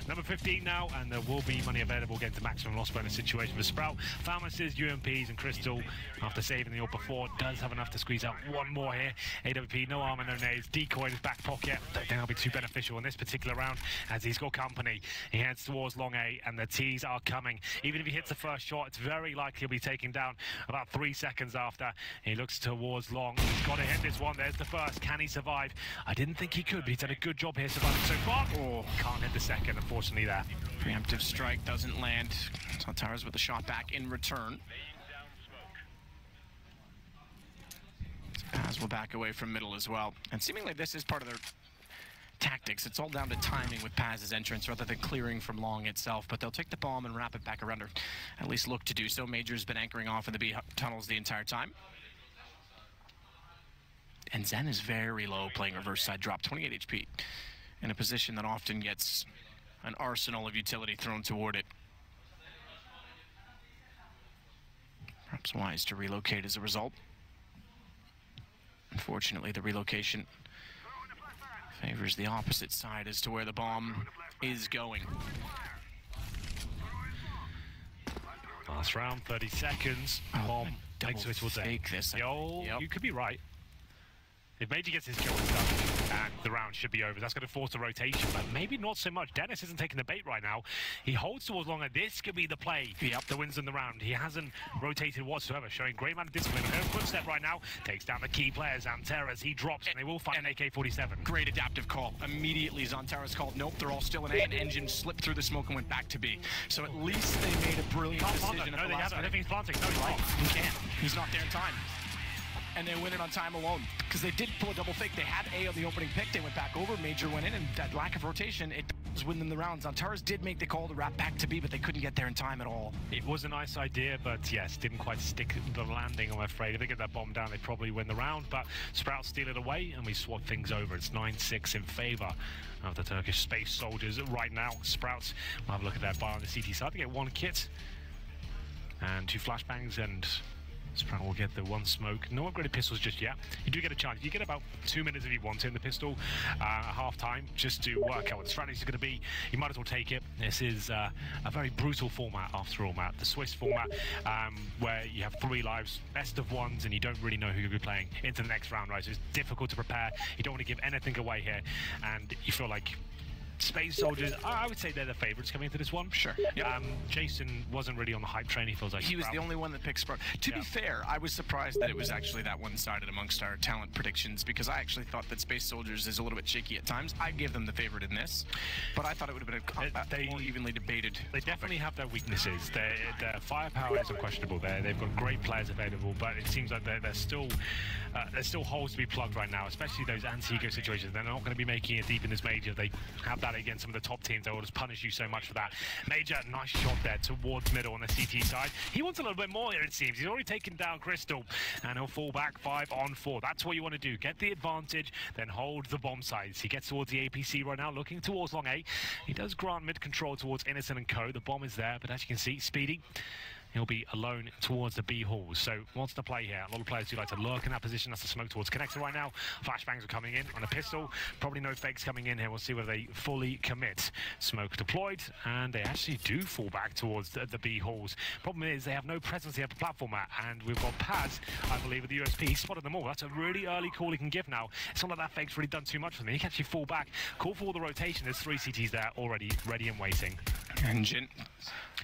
Number 15 now, and there will be money available against the maximum loss bonus situation for Sprout. Pharmacists, UMPs, and Crystal, after saving the Orb before, does have enough to squeeze out one more here. AWP, no armor, no nades, decoy in his back pocket. Don't think that'll be too beneficial in this particular round, as he's got company. He heads towards long A, and the T's are coming. Even if he hits the first shot, it's very likely he'll be taken down about 3 seconds after. He looks towards long. He's got to hit this one. There's the first. Can he survive? I didn't think he could, but he's done a good job here surviving so far. Oh, can't hit the second, unfortunately, there. Preemptive strike doesn't land. Zantares with the shot back in return. Paz will back away from middle as well. And seemingly this is part of their tactics. It's all down to timing with Paz's entrance rather than clearing from long itself, but they'll take the bomb and wrap it back around, or at least look to do so. Major's been anchoring off in the B tunnels the entire time. And Zen is very low, playing reverse side drop, 28 HP, in a position that often gets an arsenal of utility thrown toward it. Perhaps wise to relocate as a result. Unfortunately, the relocation favors the opposite side as to where the bomb is going. Last round, 30 seconds. Bomb makes it towards fake this. Yo, you could be right. If Major gets his kill and stuff, and the round should be over, that's going to force a rotation, but maybe not so much. Dennis isn't taking the bait right now. He holds towards long, and this could be the play that wins in the round. He hasn't rotated whatsoever, showing great amount of discipline. A footstep right now takes down the key players. Zantares, he drops, and they will find an AK-47. Great adaptive call. Immediately, Zantares called, nope, they're all still in A, and Engine slipped through the smoke and went back to B. So at least they made a brilliant decision at the last minute. I don't think he's planting. No, he's not. He can't. He's not there in time. And they win it on time alone, because they did pull a double fake. They had A on the opening pick. They went back over. Major went in, and that lack of rotation, it was winning the round. Zantares did make the call to wrap back to B, but they couldn't get there in time at all. It was a nice idea, but yes, didn't quite stick the landing, I'm afraid. If they get that bomb down, they probably win the round, but Sprout steal it away, and we swap things over. It's 9-6 in favor of the Turkish Space Soldiers right now. Sprouts, we'll have a look at that bar on the CT side. They get 1 kit and 2 flashbangs, and Sprout will get the 1 smoke. No upgraded pistols just yet. You do get a chance. You get about 2 minutes if you want to in the pistol at half time, just to work out what the strategy is going to be. You might as well take it. This is a very brutal format after all, Matt. The Swiss format, where you have 3 lives, best of ones, and you don't really know who you'll be playing into the next round, right? So it's difficult to prepare. You don't want to give anything away here, and you feel like Space Soldiers, I would say they're the favourites coming into this one. Sure. Yep. Jason wasn't really on the hype train. He feels like he was the only one that picked Sprout. To be fair, I was surprised that it was actually that one-sided amongst our talent predictions, because I actually thought that Space Soldiers is a little bit shaky at times. I gave them the favourite in this, but I thought it would have been a more evenly debated. They definitely have their weaknesses. Their firepower is unquestionable there. They've got great players available, but it seems like there's still holes to be plugged right now, especially those anti-ego situations. They're not going to be making it deep in this major. They have that against some of the top teams. They will just punish you so much for that. Major, nice shot there towards middle on the CT side. He wants a little bit more here, it seems. He's already taken down Crystal, and he'll fall back 5-on-4. That's what you want to do. Get the advantage, then hold the bomb sites. He gets towards the APC right now, looking towards long A. He does grant mid-control towards Innocent and Co. The bomb is there, but as you can see, Speedy he'll be alone towards the B halls. So wants to play here. A lot of players do like to lurk in that position. That's the smoke towards connector right now. Flashbangs are coming in on a pistol. Probably no fakes coming in here. We'll see whether they fully commit. Smoke deployed, and they actually do fall back towards the B halls. Problem is they have no presence here at the platform at, and we've got Paz, I believe, with the USP. He spotted them all. That's a really early call he can give now. It's not like that fake's really done too much for them. He can actually fall back, call for all the rotation. There's 3 CTs there already ready and waiting. Engine,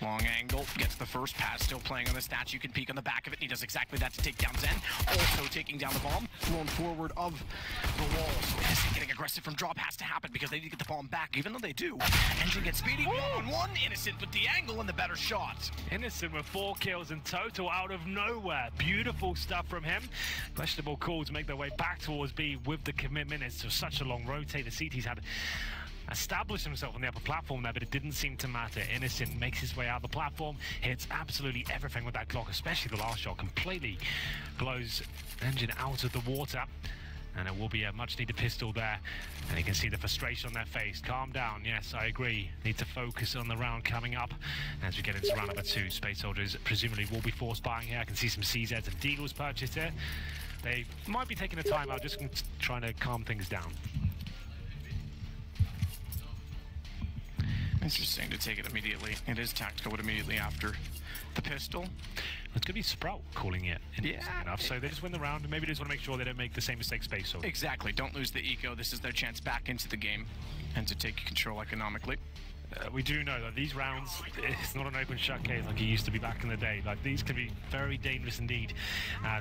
long angle, gets the first pass, still playing on the stats. You can peek on the back of it, and he does exactly that to take down Zen. Also taking down the bomb, thrown forward of the wall. So Innocent getting aggressive from drop has to happen because they need to get the bomb back, even though they do. Engine gets speedy, one-on-one, Innocent with the angle and the better shot. Innocent with 4 kills in total out of nowhere. Beautiful stuff from him. Questionable call to make their way back towards B with the commitment. It's just such a long rotate. The CT's had established himself on the upper platform there, but it didn't seem to matter. Innocent makes his way out the platform, hits absolutely everything with that Glock, especially the last shot. Completely blows Engine out of the water. And it will be a much-needed pistol there. And you can see the frustration on their face. Calm down. Yes, I agree. Need to focus on the round coming up. As we get into round number 2, Space Soldiers presumably will be force buying here. I can see some CZs and Deagles purchased here. They might be taking a timeout, just trying to calm things down. Interesting to take it immediately. It is tactical, but immediately after the pistol. It's going to be Sprout calling it enough, so they just win the round, and maybe they just want to make sure they don't make the same mistake Space Soldiers. Exactly. Don't lose the eco. This is their chance back into the game and to take control economically. We do know that these rounds, it's not an open shut case like it used to be back in the day. Like, these can be very dangerous indeed.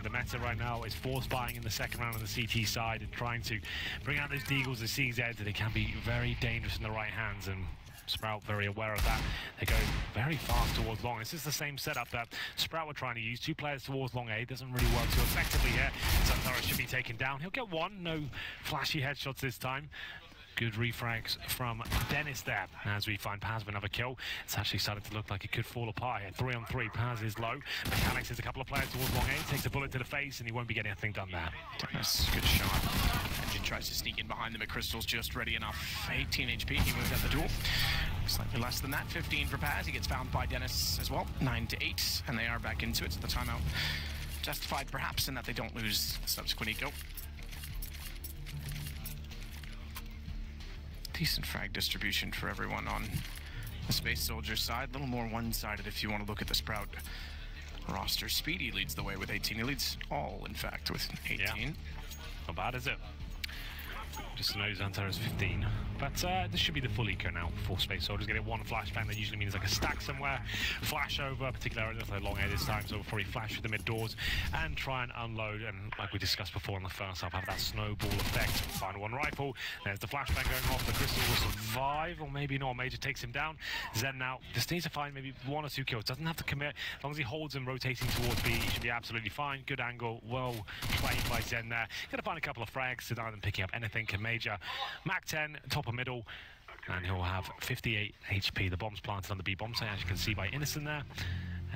The meta right now is force buying in the second round on the CT side and trying to bring out those Deagles and CZs, and they can be very dangerous in the right hands. And Sprout very aware of that. They go very fast towards long. This is the same setup that Sprout were trying to use. 2 players towards long A. It doesn't really work too effectively here. Santara should be taken down. He'll get 1. No flashy headshots this time. Good refrags from Dennis there. As we find Paz with another kill, it's actually starting to look like it could fall apart here. 3-on-3, Paz is low. Mechanics is a couple of players towards long A, takes a bullet to the face, and he won't be getting anything done there. Dennis, good shot. Engine tries to sneak in behind them, but Crystal's just ready enough. 18 HP, he moved at the duel. Slightly less than that, 15 for Paz. He gets found by Dennis as well, 9-8, and they are back into it. The timeout justified perhaps in that they don't lose subsequent eco. Decent frag distribution for everyone on the Space Soldier side. A little more one-sided if you want to look at the Sprout roster. Speedy leads the way with 18. He leads all, in fact, with 18. Yeah. Not bad, is it? Just to know Xantar is 15. But this should be the full eco now for Space Soldiers. Getting 1 flashbang, that usually means like a stack somewhere. Flash over, particularly if they're long A this time, so we'll probably flash through the mid doors and try and unload. And like we discussed before in the first half, have that snowball effect. Final 1 rifle. There's the flashbang going off. The Crystal will survive, or maybe not. Major takes him down. Zen now just needs to find maybe 1 or 2 kills. Doesn't have to commit. As long as he holds him rotating towards B, he should be absolutely fine. Good angle. Well played by Zen there. Gonna find a couple of frags without them picking up anything. Can Major Mac 10, top of middle, and he'll have 58 HP. The bomb's planted on the B bomb site, as you can see by Innocent there,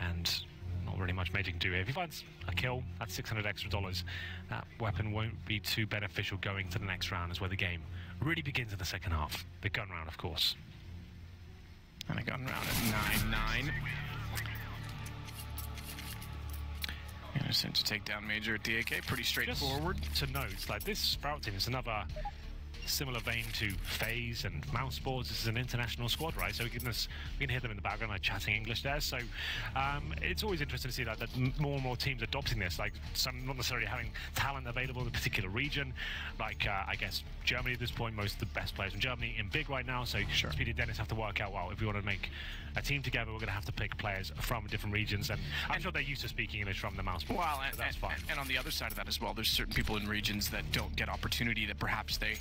and not really much Major can do here. If he finds a kill, that's $600 extra. That weapon won't be too beneficial going to the next round, is where the game really begins in the second half. The gun round, of course. And a gun round at 9-9. Innocent to take down Major at DAK, pretty straightforward. Just to note, like, this Sprout team is another similar vein to FaZe and Mouse Sports. This is an international squad, right? So we can hear them in the background, like, chatting English there. So it's always interesting to see that more and more teams adopting this. Like, some not necessarily having talent available in a particular region. Like, I guess Germany at this point, most of the best players from Germany in big right now. So sure. Speedy and Dennis have to work out, well, if we want to make a team together, we're going to have to pick players from different regions. And I'm sure they're used to speaking English from the Mouse Sports. Well, so that's fine. And on the other side of that as well, there's certain people in regions that don't get opportunity that perhaps they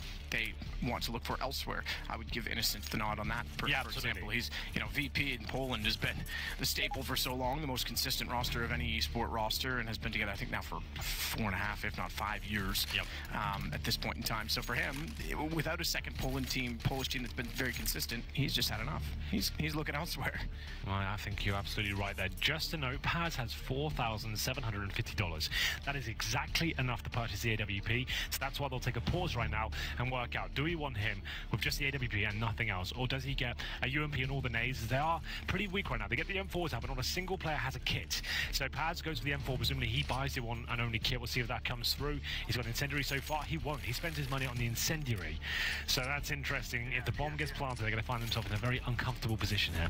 want to look for elsewhere. I would give Innocent the nod on that. For example, he's, VP in Poland has been the staple for so long, the most consistent roster of any esport roster, and has been together, I think, now for 4.5, if not 5 years. Yep. At this point in time. So for him, without a second Polish team that's been very consistent, he's just had enough. He's looking elsewhere. Well, I think you're absolutely right there. Just to note, Paz has $4,750. That is exactly enough to purchase the AWP, so that's why they'll take a pause right now and work work out. Do we want him with just the AWP and nothing else, or does he get a UMP and all the nades? They are pretty weak right now. They get the M4s out, but not a single player has a kit. So Paz goes for the M4, presumably he buys the one and only kit. We'll see if that comes through. He's got an incendiary so far. He won't. He spends his money on the incendiary. So that's interesting. If the bomb gets planted, they're going to find themselves in a very uncomfortable position here.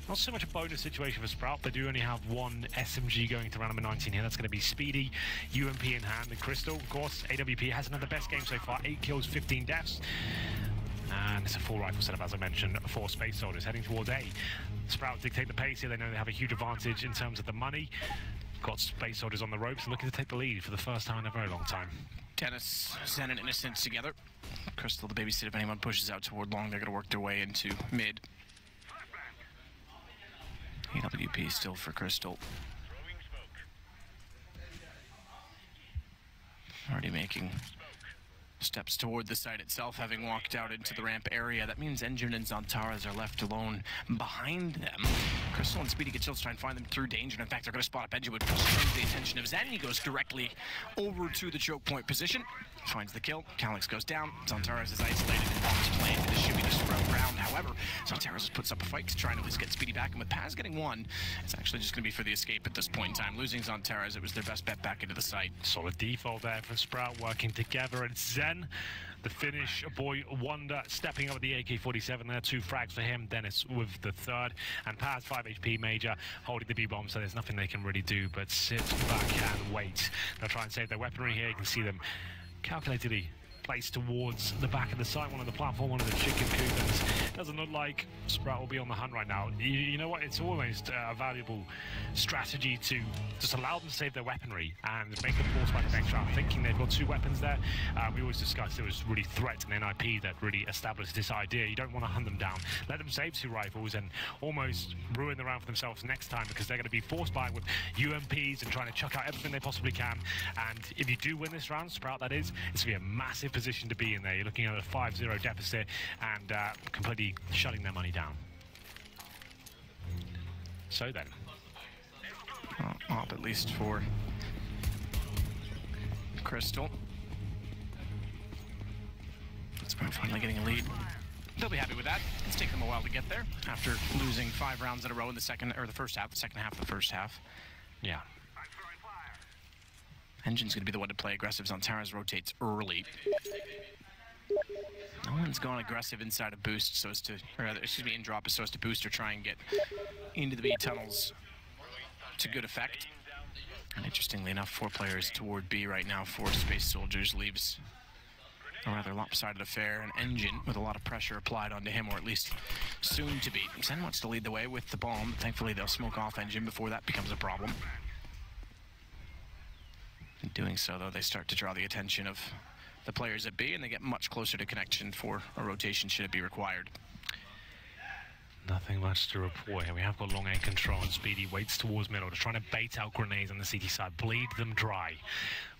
Not so much a bonus situation for Sprout. They do only have one SMG going to round number 19 here. That's going to be Speedy, UMP in hand, and Crystal. Of course, AWP has another best game so far. 8 kills, 15 deaths. And it's a full rifle setup, as I mentioned, for Space Soldiers heading towards A. Sprout dictate the pace here. They know they have a huge advantage in terms of the money. Got Space Soldiers on the ropes and looking to take the lead for the first time in a very long time. Dennis, Zen, and Innocent together. Crystal, the babysitter, if anyone pushes out toward long, they're going to work their way into mid. AWP still for Crystal. Already making steps toward the site itself, having walked out into the ramp area. That means Engine and Zantaras are left alone behind them. Crystal and Speedy get chills to try and find them through danger. And in fact, they're going to spot up Engine, which turns the attention of Zen. He goes directly over to the choke point position. Finds the kill. Calyx goes down. Zantaras is isolated and bombs planted. This should be the Sprout round. However, Zantaras puts up a fight to try and at least get Speedy back. And with Paz getting one, it's actually just going to be for the escape at this point in time. Losing Zantaras, it was their best bet back into the site. Solid default there from Sprout working together. And Zen, the Finnish boy wonder, stepping over the AK-47 there. 2 frags for him. Dennis with the third. And Paz, 5 HP major, holding the B-bomb. So there's nothing they can really do but sit back and wait. They'll try and save their weaponry here. You can see them calculatedly placed towards the back of the site, one of the platform, one of the chicken coopers. Doesn't look like Sprout will be on the hunt right now. You know what? It's almost a valuable strategy to just allow them to save their weaponry and make them force back the next round, thinking they've got 2 weapons there. We always discussed it was really threat and NIP that really established this idea. You don't want to hunt them down. Let them save 2 rifles and almost ruin the round for themselves next time, because they're going to be force buying with UMPs and trying to chuck out everything they possibly can. And if you do win this round, Sprout that is, it's going to be a massive position to be in there. You're looking at a 5-0 deficit and completely shutting their money down. So then, up at least for Crystal. Sprout finally getting a lead. They'll be happy with that. It's taken them a while to get there after losing 5 rounds in a row in the second or the first half, the second half of the first half. Yeah. Engine's going to be the one to play aggressive. Zantaras rotates early. No one's gone aggressive inside a boost so as to, or rather, excuse me, in drop so as to boost or try and get into the B tunnels to good effect. And interestingly enough, 4 players toward B right now for Space Soldiers leaves a rather lopsided affair. An Engine with a lot of pressure applied onto him, or at least soon to be. Zen wants to lead the way with the bomb. Thankfully, they'll smoke off Engine before that becomes a problem. In doing so, though, they start to draw the attention of the players at B, and they get much closer to connection for a rotation should it be required. Nothing much to report here. We have got long A control, and Speedy waits towards middle to try to bait out grenades on the CT side, bleed them dry.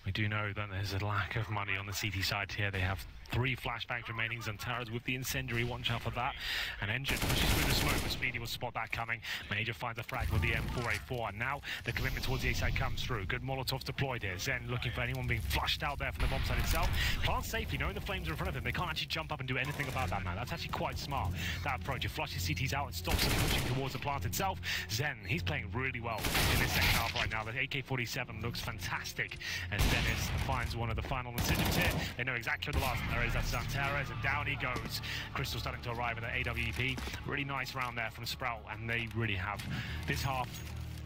We do know that there's a lack of money on the CT side here. They have 3 flashbangs remaining. Zantaras with the incendiary, watch out for that. An Engine pushes through the smoke, but Speedy will spot that coming. Major finds a frag with the M4A4, and now the commitment towards the A side comes through. Good Molotovs deployed here. Zen looking for anyone being flushed out there from the bomb side itself. Plants safely, knowing the flames are in front of him. They can't actually jump up and do anything about that, man. That's actually quite smart, that approach. It flushes CTs out and stops them pushing towards the plant itself. Zen, he's playing really well in this second half right now. The AK-47 looks fantastic, and Dennis finds one of the final incisions here. They know exactly where the last there is. That's Zantaras, and down he goes. Crystal starting to arrive at the AWP. Really nice round there from Sprout, and they really have this half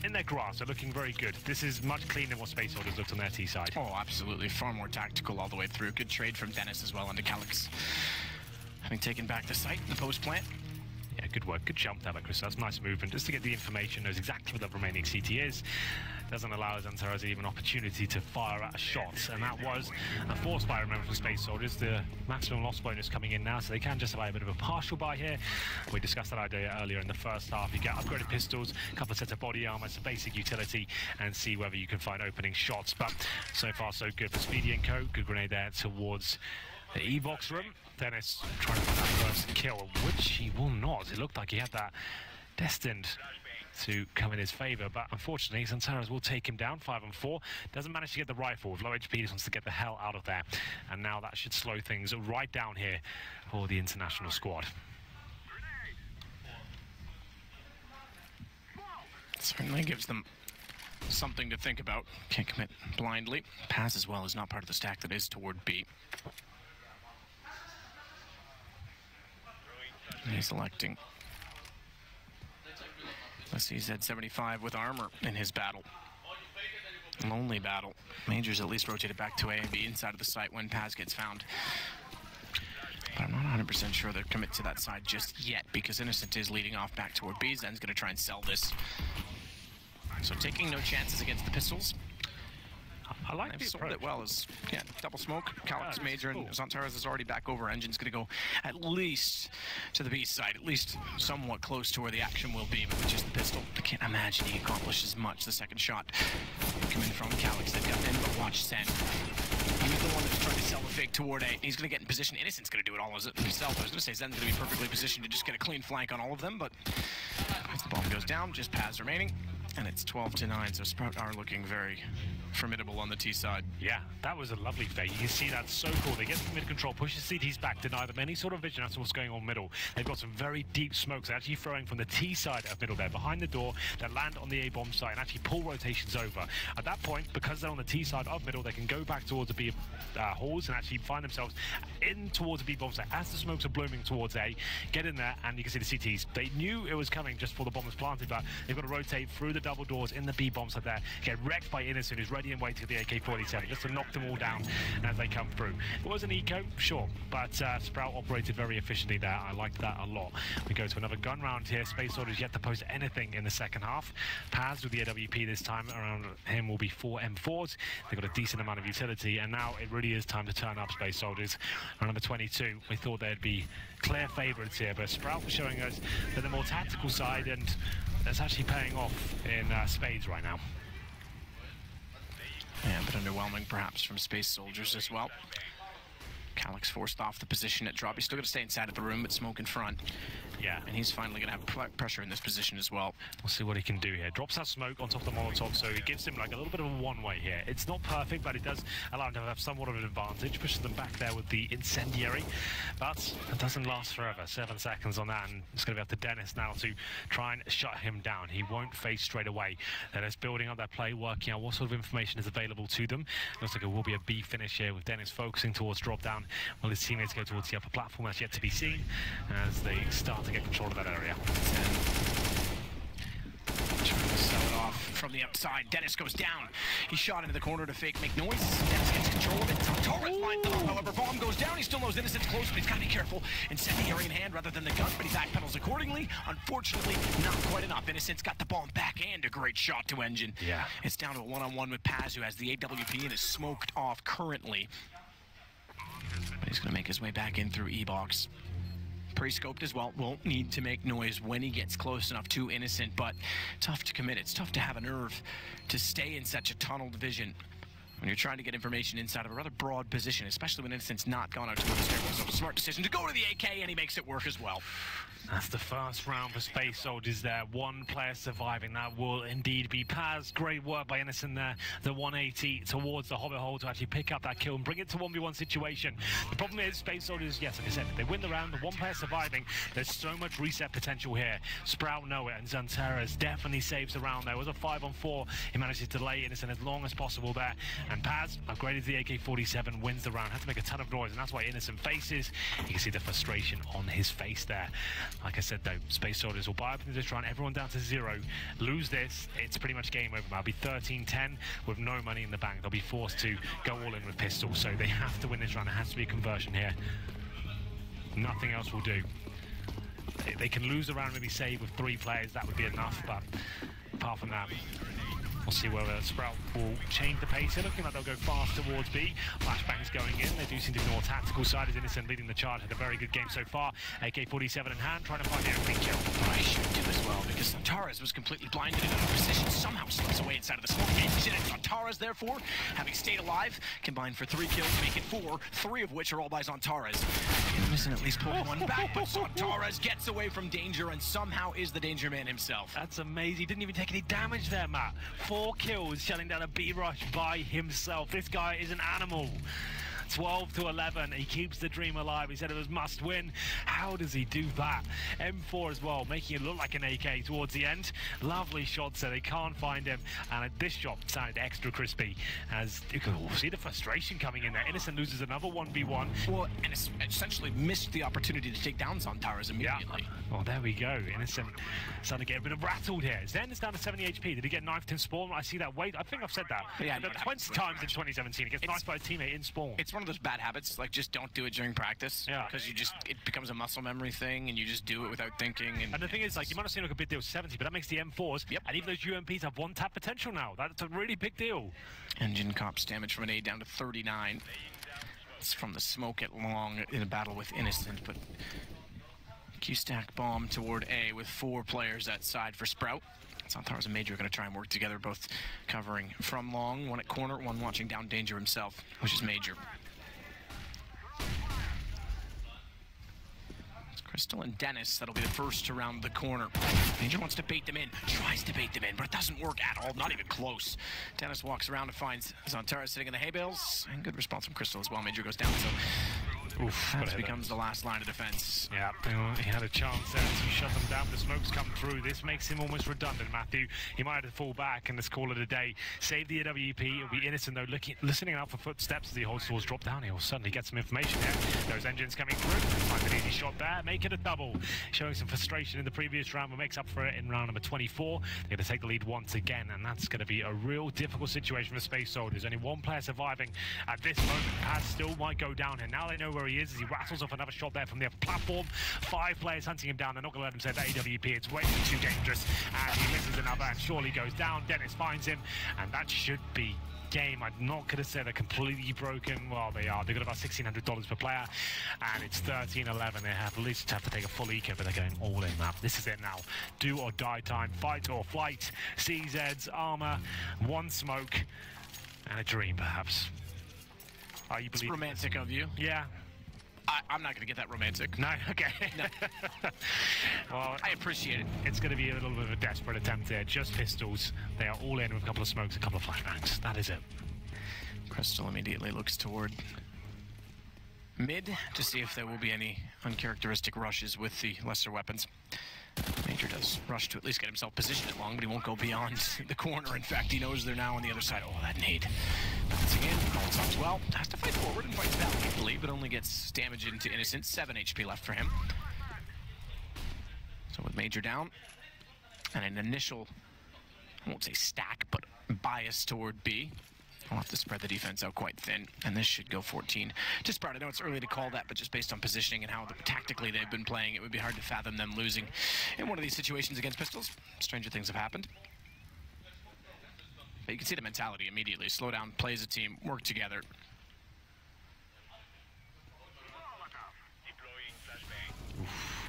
in their grasp. They're looking very good. This is much cleaner than what Space Soldiers looked on their T side. Oh, absolutely. Far more tactical all the way through. Good trade from Dennis as well onto Calyx. Having taken back the site, the post plant. Yeah, good work. Good jump there by Crystal. That's nice movement. Just to get the information, knows exactly where the remaining CT is. Doesn't allow Zantaras even an opportunity to fire at a shot. And that was a force buy, remember, from Space Soldiers. The maximum loss bonus coming in now, so they can justify a bit of a partial buy here. We discussed that idea earlier in the first half. You get upgraded pistols, a couple of sets of body armor, some basic utility, and see whether you can find opening shots. But so far, so good for Speedy and Co. Good grenade there towards the E-box room. Dennis trying to find that first kill, which he will not. It looked like he had that destined to come in his favor, but unfortunately Zantares will take him down 5-4. Doesn't manage to get the rifle. With low HP, just wants to get the hell out of there, and now that should slow things right down here for the international squad. Certainly gives them something to think about. Can't commit blindly. Pass as well is not part of the stack that is toward B. He's electing. Let's see, Z75 with armor in his battle. Lonely battle. Majors at least rotated back to A and B inside of the site when Paz gets found. But I'm not 100% sure they'll commit to that side just yet, because Innocent is leading off back toward B. Zen's going to try and sell this. So taking no chances against the pistols. I like They've sold it well. As double smoke. Calyx Major and Zantares is already back over. Engine's going to go at least to the B side, at least somewhat close to where the action will be, but with just the pistol, I can't imagine he accomplishes much. The second shot coming from Calyx. They've got in, but watch Zen. He's the one that's trying to sell the fake toward A. He's going to get in position. Innocent's going to do it all himself. I was going to say Zen's going to be perfectly positioned to just get a clean flank on all of them, but if the bomb goes down, just Paz remaining. And it's 12-9, so Sprout are looking very formidable on the T side. Yeah, that was a lovely fake. You can see that so cool. They get the mid control, push the CTs back, deny them any sort of vision as to what's going on middle. They've got some very deep smokes. They're actually throwing from the T side of middle there, behind the door, that land on the A bomb site and actually pull rotations over. At that point, because they're on the T side of middle, they can go back towards the B halls and actually find themselves in towards the B bomb site as the smokes are blooming towards A. Get in there, and you can see the CTs. They knew it was coming just before the bomb was planted, but they've got to rotate through the double doors in the B bomb site there, get wrecked by Innocent, who's ready and waiting to the AK-47 just to knock them all down as they come through. It was an eco, sure, but Sprout operated very efficiently there. I liked that a lot. We go to another gun round here. Space Soldiers yet to post anything in the second half. Paz with the AWP this time around him will be 4 M4s. They've got a decent amount of utility, and now it really is time to turn up, Space Soldiers. On number 22, we thought they'd be clear favourites here, but Sprout was showing us that the more tactical side, and that's actually paying off in spades right now. Yeah, but underwhelming perhaps from Space Soldiers as well. Calyx forced off the position at drop. He's still going to stay inside of the room, but smoke in front. Yeah. And he's finally going to have pressure in this position as well. We'll see what he can do here. Drops that smoke on top of the Molotov, so it gives him like a little bit of a one-way here. It's not perfect, but it does allow him to have somewhat of an advantage. Pushes them back there with the incendiary, but it doesn't last forever. 7 seconds on that, and it's going to be up to Dennis now to try and shut him down. He won't face straight away. They're just building up their play, working out what sort of information is available to them. Looks like it will be a B finish here with Dennis focusing towards drop down, while his teammates go towards the upper platform. That's yet to be seen as they start to get control of that area. Trying to sell it off from the outside. Dennis goes down. He's shot into the corner to fake make noise. Dennis gets control of it. Torres finds them. However, bomb goes down. He still knows Innocent's close, but he's got to be careful. Incendiary in hand rather than the gun, but he backpedals accordingly. Unfortunately, not quite enough. Innocent's got the bomb back and a great shot to Engine. Yeah. It's down to a one-on-one with Paz, who has the AWP and is smoked off currently. But he's going to make his way back in through E-Box. Pre-scoped as well, won't need to make noise when he gets close enough to Innocent, but tough to commit. It's tough to have a nerve to stay in such a tunneled vision when you're trying to get information inside of a rather broad position, especially when Innocent's not gone out to the stairwell. So a smart decision to go to the AK, and he makes it work as well. That's the first round for Space Soldiers there. One player surviving. That will indeed be Paz. Great work by Innocent there. The 180 towards the hobbit hole to actually pick up that kill and bring it to 1v1 situation. The problem is Space Soldiers, yes, like I said, they win the round. The one player surviving. There's so much reset potential here. Sprout know it, and Zantares definitely saves the round there. It was a 5-on-4. He manages to delay Innocent as long as possible there. And Paz, upgraded to the AK-47, wins the round. Had to make a ton of noise, and that's why Innocent faces. You can see the frustration on his face there. Like I said, though, Space Soldiers will buy up into this round, everyone down to 0. Lose this, it's pretty much game over. It'll be 13-10 with no money in the bank. They'll be forced to go all in with pistols, so they have to win this round. It has to be a conversion here. Nothing else will do. They can lose the round, maybe save with 3 players. That would be enough, but apart from that, we'll see whether Sprout will change the pace here. Looking like they'll go fast towards B. Flashbangs going in. They do seem to be more tactical side as Innocent leading the charge. Had a very good game so far. AK-47 in hand, trying to find the opening kill. I should do as well, because Zantares was completely blinded in a position, somehow slips away inside of the smoke. Zantares, therefore, having stayed alive, combined for 3 kills, make it 4, 3 of which are all by Zantares. Missing at least pulled one back, but Zantares gets away from danger and somehow is the danger man himself. That's amazing. He didn't even take any damage there, Matt. 4 kills, shutting down a B-rush by himself. This guy is an animal. 12-11, he keeps the dream alive. He said it was must win. How does he do that? M4 as well, making it look like an AK towards the end. Lovely shots there, they can't find him. And this shot sounded extra crispy as you can see the frustration coming in there. Innocent loses another 1v1. Well, and essentially missed the opportunity to take down Zantares immediately. Yeah. Well, there we go. Innocent starting to get a bit of rattled here. Zen is down to 70 HP. Did he get knifed in spawn? I see that. Wait, I think I've said that. Yeah, 20 times in 2017. He gets knifed by a teammate in spawn. It's one of those bad habits, like just don't do it during practice. Yeah. Because it becomes a muscle memory thing and you just do it without thinking. And the thing is, like, you might have seen like a big deal 70, but that makes the M4s. Yep. And even those UMPs have 1-tap potential now. That's a really big deal. Engine cops damage from an A down to 39. It's from the smoke at long in a battle with Innocent, but Q-stack bomb toward A with 4 players at side for Sprout. Zantares and Major are going to try and work together, both covering from long, one at corner, one watching down danger himself, which is Major. It's Crystal and Dennis, that'll be the first to round the corner. Major wants to bait them in, tries to bait them in, but it doesn't work at all, not even close. Dennis walks around and finds Zantares sitting in the hay bales, and good response from Crystal as well. Major goes down, so that becomes the last line of defense. Yeah, he had a chance there to shut them down. The smoke's come through. This makes him almost redundant, Matthew. He might have to fall back and let's call it a day. Save the AWP. It'll be Innocent, though, listening out for footsteps as he holds towards drop down. He'll suddenly get some information there. Those engines coming through. Find an easy shot there. Make it a double. Showing some frustration in the previous round, but makes up for it in round number 24. They're going to take the lead once again, and that's going to be a real difficult situation for Space Soldiers. Only one player surviving at this moment. Paz still might go down here. Now they know where he is as he rattles off another shot there from the upper platform. 5 players hunting him down. They're not going to let him set that AWP. It's way too dangerous. And he misses another and surely goes down. Dennis finds him, and that should be game. I'm not going to say they're completely broken. Well, they are. They've got about $1,600 per player, and it's 13-11. They have at least have to take a full eco, but they're going all in now. This is it now. Do or die time. Fight or flight. CZ's armor, 1 smoke, and a dream, perhaps. Are you It's romantic of you. Yeah. I'm not going to get that romantic. No, okay. No. Well, I appreciate it. It's going to be a little bit of a desperate attempt there. Just pistols. They are all in with a couple of smokes, a couple of flashbangs. That is it. Crystal immediately looks toward mid to see if there will be any uncharacteristic rushes with the lesser weapons. Major does rush to at least get himself positioned at long, but he won't go beyond the corner. In fact, he knows they're now on the other side. Oh, that nade. Bouncing in, holds up well. Has to fight forward and fights valiantly, but only gets damage into Innocent. 7 HP left for him. So with Major down, and an initial, I won't say stack, but bias toward B. We'll have to spread the defense out quite thin, and this should go 14 to Sprout. I know it's early to call that, but just based on positioning and how tactically they've been playing, it would be hard to fathom them losing in one of these situations against pistols. Stranger things have happened. But you can see the mentality immediately. Slow down, play as a team, work together.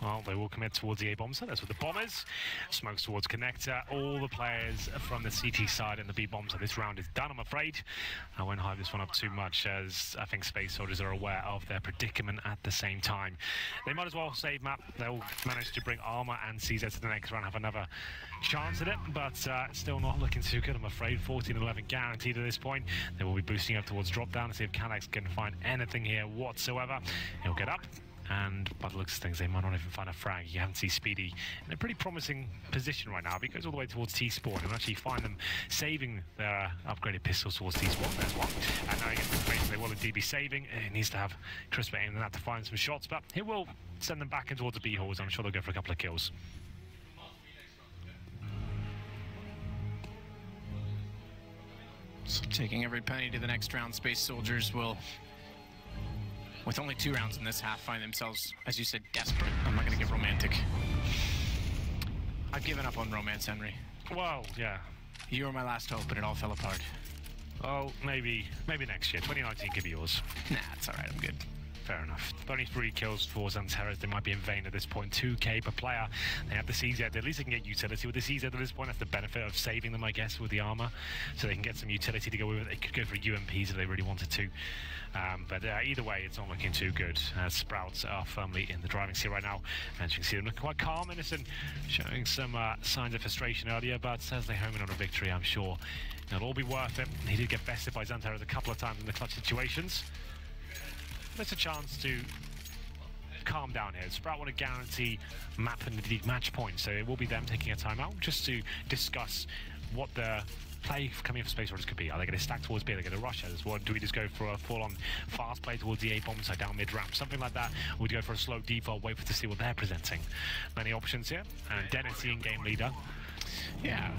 Well, they will commit towards the A-bomb, so that's with the bombers. Smokes towards connector. All the players from the CT side and the B-bomb, so this round is done, I'm afraid. I won't hype this one up too much, as I think Space Soldiers are aware of their predicament at the same time. They might as well save map. They'll manage to bring Armor and CZ to the next round, have another chance at it, but still not looking too good, I'm afraid. 14-11 guaranteed at this point. They will be boosting up towards drop down to see if Canex can find anything here whatsoever. He'll get up. And by the looks of things, they might not even find a frag. You haven't seen Speedy in a pretty promising position right now. But he goes all the way towards T-spawn and actually find them saving their upgraded pistols towards T-spawn. There's one. And now he gets information they will indeed be saving. He needs to have crisper aim than that to find some shots. But he will send them back in towards the B-holes. I'm sure they'll go for a couple of kills. So taking every penny to the next round, Space Soldiers will, with only 2 rounds in this half, find themselves, as you said, desperate. I'm not going to give romantic. I've given up on romance, Henry. Well, yeah. You were my last hope, and it all fell apart. Oh, maybe next year. 2019 could be yours. Nah, it's all right. I'm good. Fair enough. Only 3 kills for Zantares. They might be in vain at this point. 2k per player. They have the CZ. At least they can get utility with the CZ at this point. That's the benefit of saving them, I guess, with the armor. So they can get some utility to go with it. They could go for UMPs if they really wanted to. But either way, it's not looking too good. Sprouts are firmly in the driving seat right now. And you can see them looking quite calm, innocent, showing some signs of frustration earlier. But as they home in on a victory, I'm sure it'll all be worth it. He did get bested by Zantares a couple of times in the clutch situations. There's a chance to calm down here. Sprout want to guarantee map and the match point, so it will be them taking a timeout just to discuss what the play coming in for Space Soldiers could be. Are they going to stack towards B? Are they going to rush us? Or do we just go for a full-on fast play towards the A bomb side down mid-ramp? Something like that. Or would you go for a slow default, wait for to see what they're presenting? Many options here. And Dennis, the in-game leader. Yeah.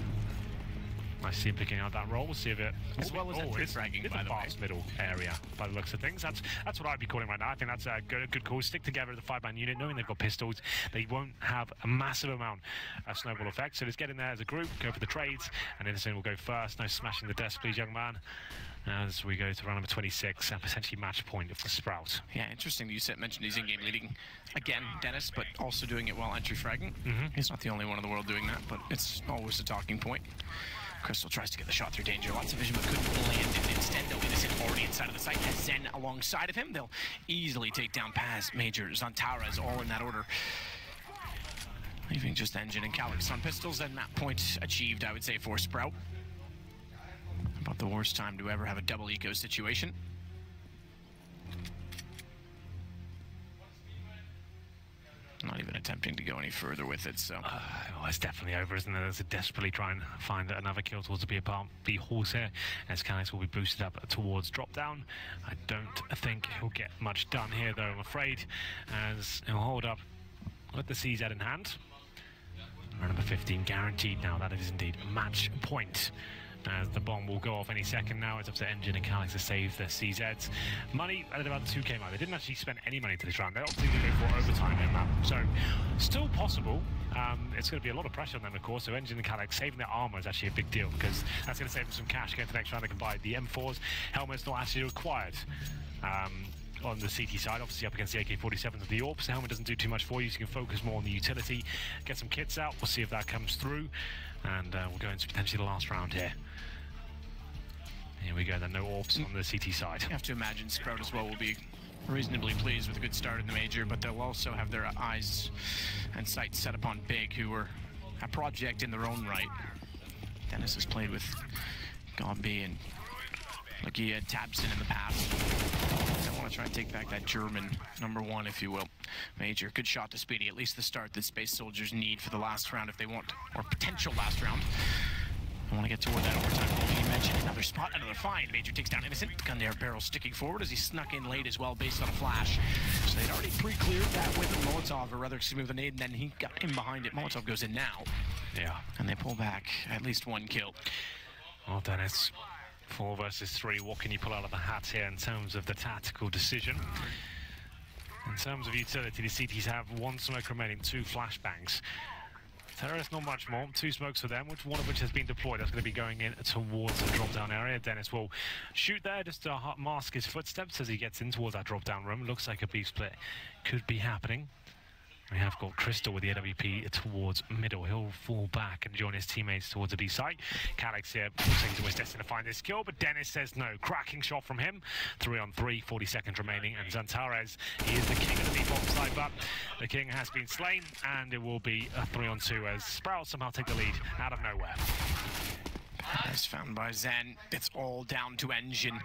I see him picking out that role. We'll see if it... As well as entry fragging, by the way. Fast middle area, by the looks of things. That's what I'd be calling right now. I think that's a good call. Stick together as a 5-man unit, knowing they've got pistols. They won't have a massive amount of snowball effect. So let's get in there as a group, go for the trades, and Innocent will go first. No smashing the desk, please, young man. As we go to round number 26 and potentially match point for Sprout. Yeah, interesting that you mentioned he's in-game leading again, Dennis, but also doing it while entry fragging. He's not the only one in the world doing that, but it's always a talking point. Crystal tries to get the shot through danger. Lots of vision, but couldn't land it. Instead, though, Innocent already inside of the site has Zen alongside of him. They'll easily take down Paz, Major, Zantares, all in that order. Leaving just Engine and Calyx on pistols, and map point achieved, I would say, for Sprout. About the worst time to ever have a double eco situation. Not even attempting to go any further with it, so... well, it's definitely over, isn't it? There's a desperately try and find another kill towards the B horse here, as Calyx will be boosted up towards drop down. I don't think he'll get much done here, though, I'm afraid, as he'll hold up with the CZ in hand. Round number 15 guaranteed now. That is indeed a match point, as the bomb will go off any second now. It's up to Engine and Calyx to save their CZs. Money at about the 2k mark. They didn't actually spend any money to this round. They obviously did go for overtime in map, so still possible. It's going to be a lot of pressure on them, of course, so Engine and Calyx saving their armor is actually a big deal, because that's going to save them some cash going to the next round. They can buy the M4s. Helmet's not actually required. On the CT side, obviously up against the AK-47s of the AWPs, the helmet doesn't do too much for you, so you can focus more on the utility, get some kits out. We'll see if that comes through, and we'll go into potentially the last round here. Here we go, then no AWPs on the CT side. You have to imagine Sprout as well will be reasonably pleased with a good start in the major, but they'll also have their eyes and sights set upon Big, who were a project in their own right. Dennis has played with Gombe and Lagia, Tabson in the past. I want to try and take back that German #1, if you will. Major, good shot to Speedy, at least the start that Space Soldiers need for the last round if they want, or potential last round. I want to get toward that overtime goal you mentioned. Another spot, another find. Major takes down Innocent. Gun there, barrel sticking forward as he snuck in late as well based on a flash. So they'd already pre-cleared that with a Molotov, or rather, excuse me, with a nade, and then he got in behind it. Molotov goes in now. Yeah. And they pull back at least 1 kill. Well, Dennis, 4 versus 3. What can you pull out of the hat here in terms of the tactical decision? In terms of utility, the CTs have 1 smoke remaining, 2 flashbangs. Terrorists, not much more. 2 smokes for them, one of which has been deployed. That's going to be going in towards the drop-down area. Dennis will shoot there just to mask his footsteps as he gets in towards that drop-down room. Looks like a beef split could be happening. We have got Crystal with the AWP towards middle. He'll fall back and join his teammates towards the B site. Calyx here looks like he's always destined to find this kill, but Dennis says no. Cracking shot from him. 3 on 3, 40 seconds remaining. And Zantares, he is the king of the B-bomb side, but the king has been slain, and it will be a 3 on 2 as Sprout somehow take the lead out of nowhere. As found by Zen, it's all down to Engine.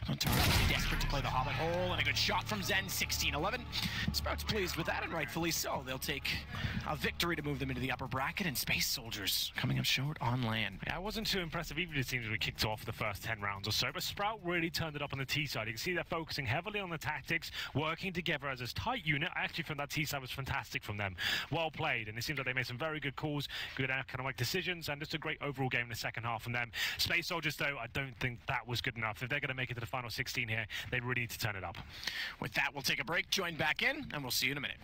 Zantares desperate to play the Hobbit hole, and a good shot from Zen, 16-11. Sprout's pleased with that, and rightfully so. They'll take a victory to move them into the upper bracket, and Space Soldiers coming up short on land. Yeah, I wasn't too impressive, even if it seems we kicked off the first 10 rounds or so, but Sprout really turned it up on the T side. You can see they're focusing heavily on the tactics, working together as a tight unit. I actually found that T side was fantastic from them. Well played, and it seems like they made some very good calls, good economic decisions, and just a great overall game in the second half from them. Space Soldiers, though, I don't think that was good enough. If they're going to make it to the final 16 here, they really need to turn it up. With that, we'll take a break, join back in, and we'll see you in a minute.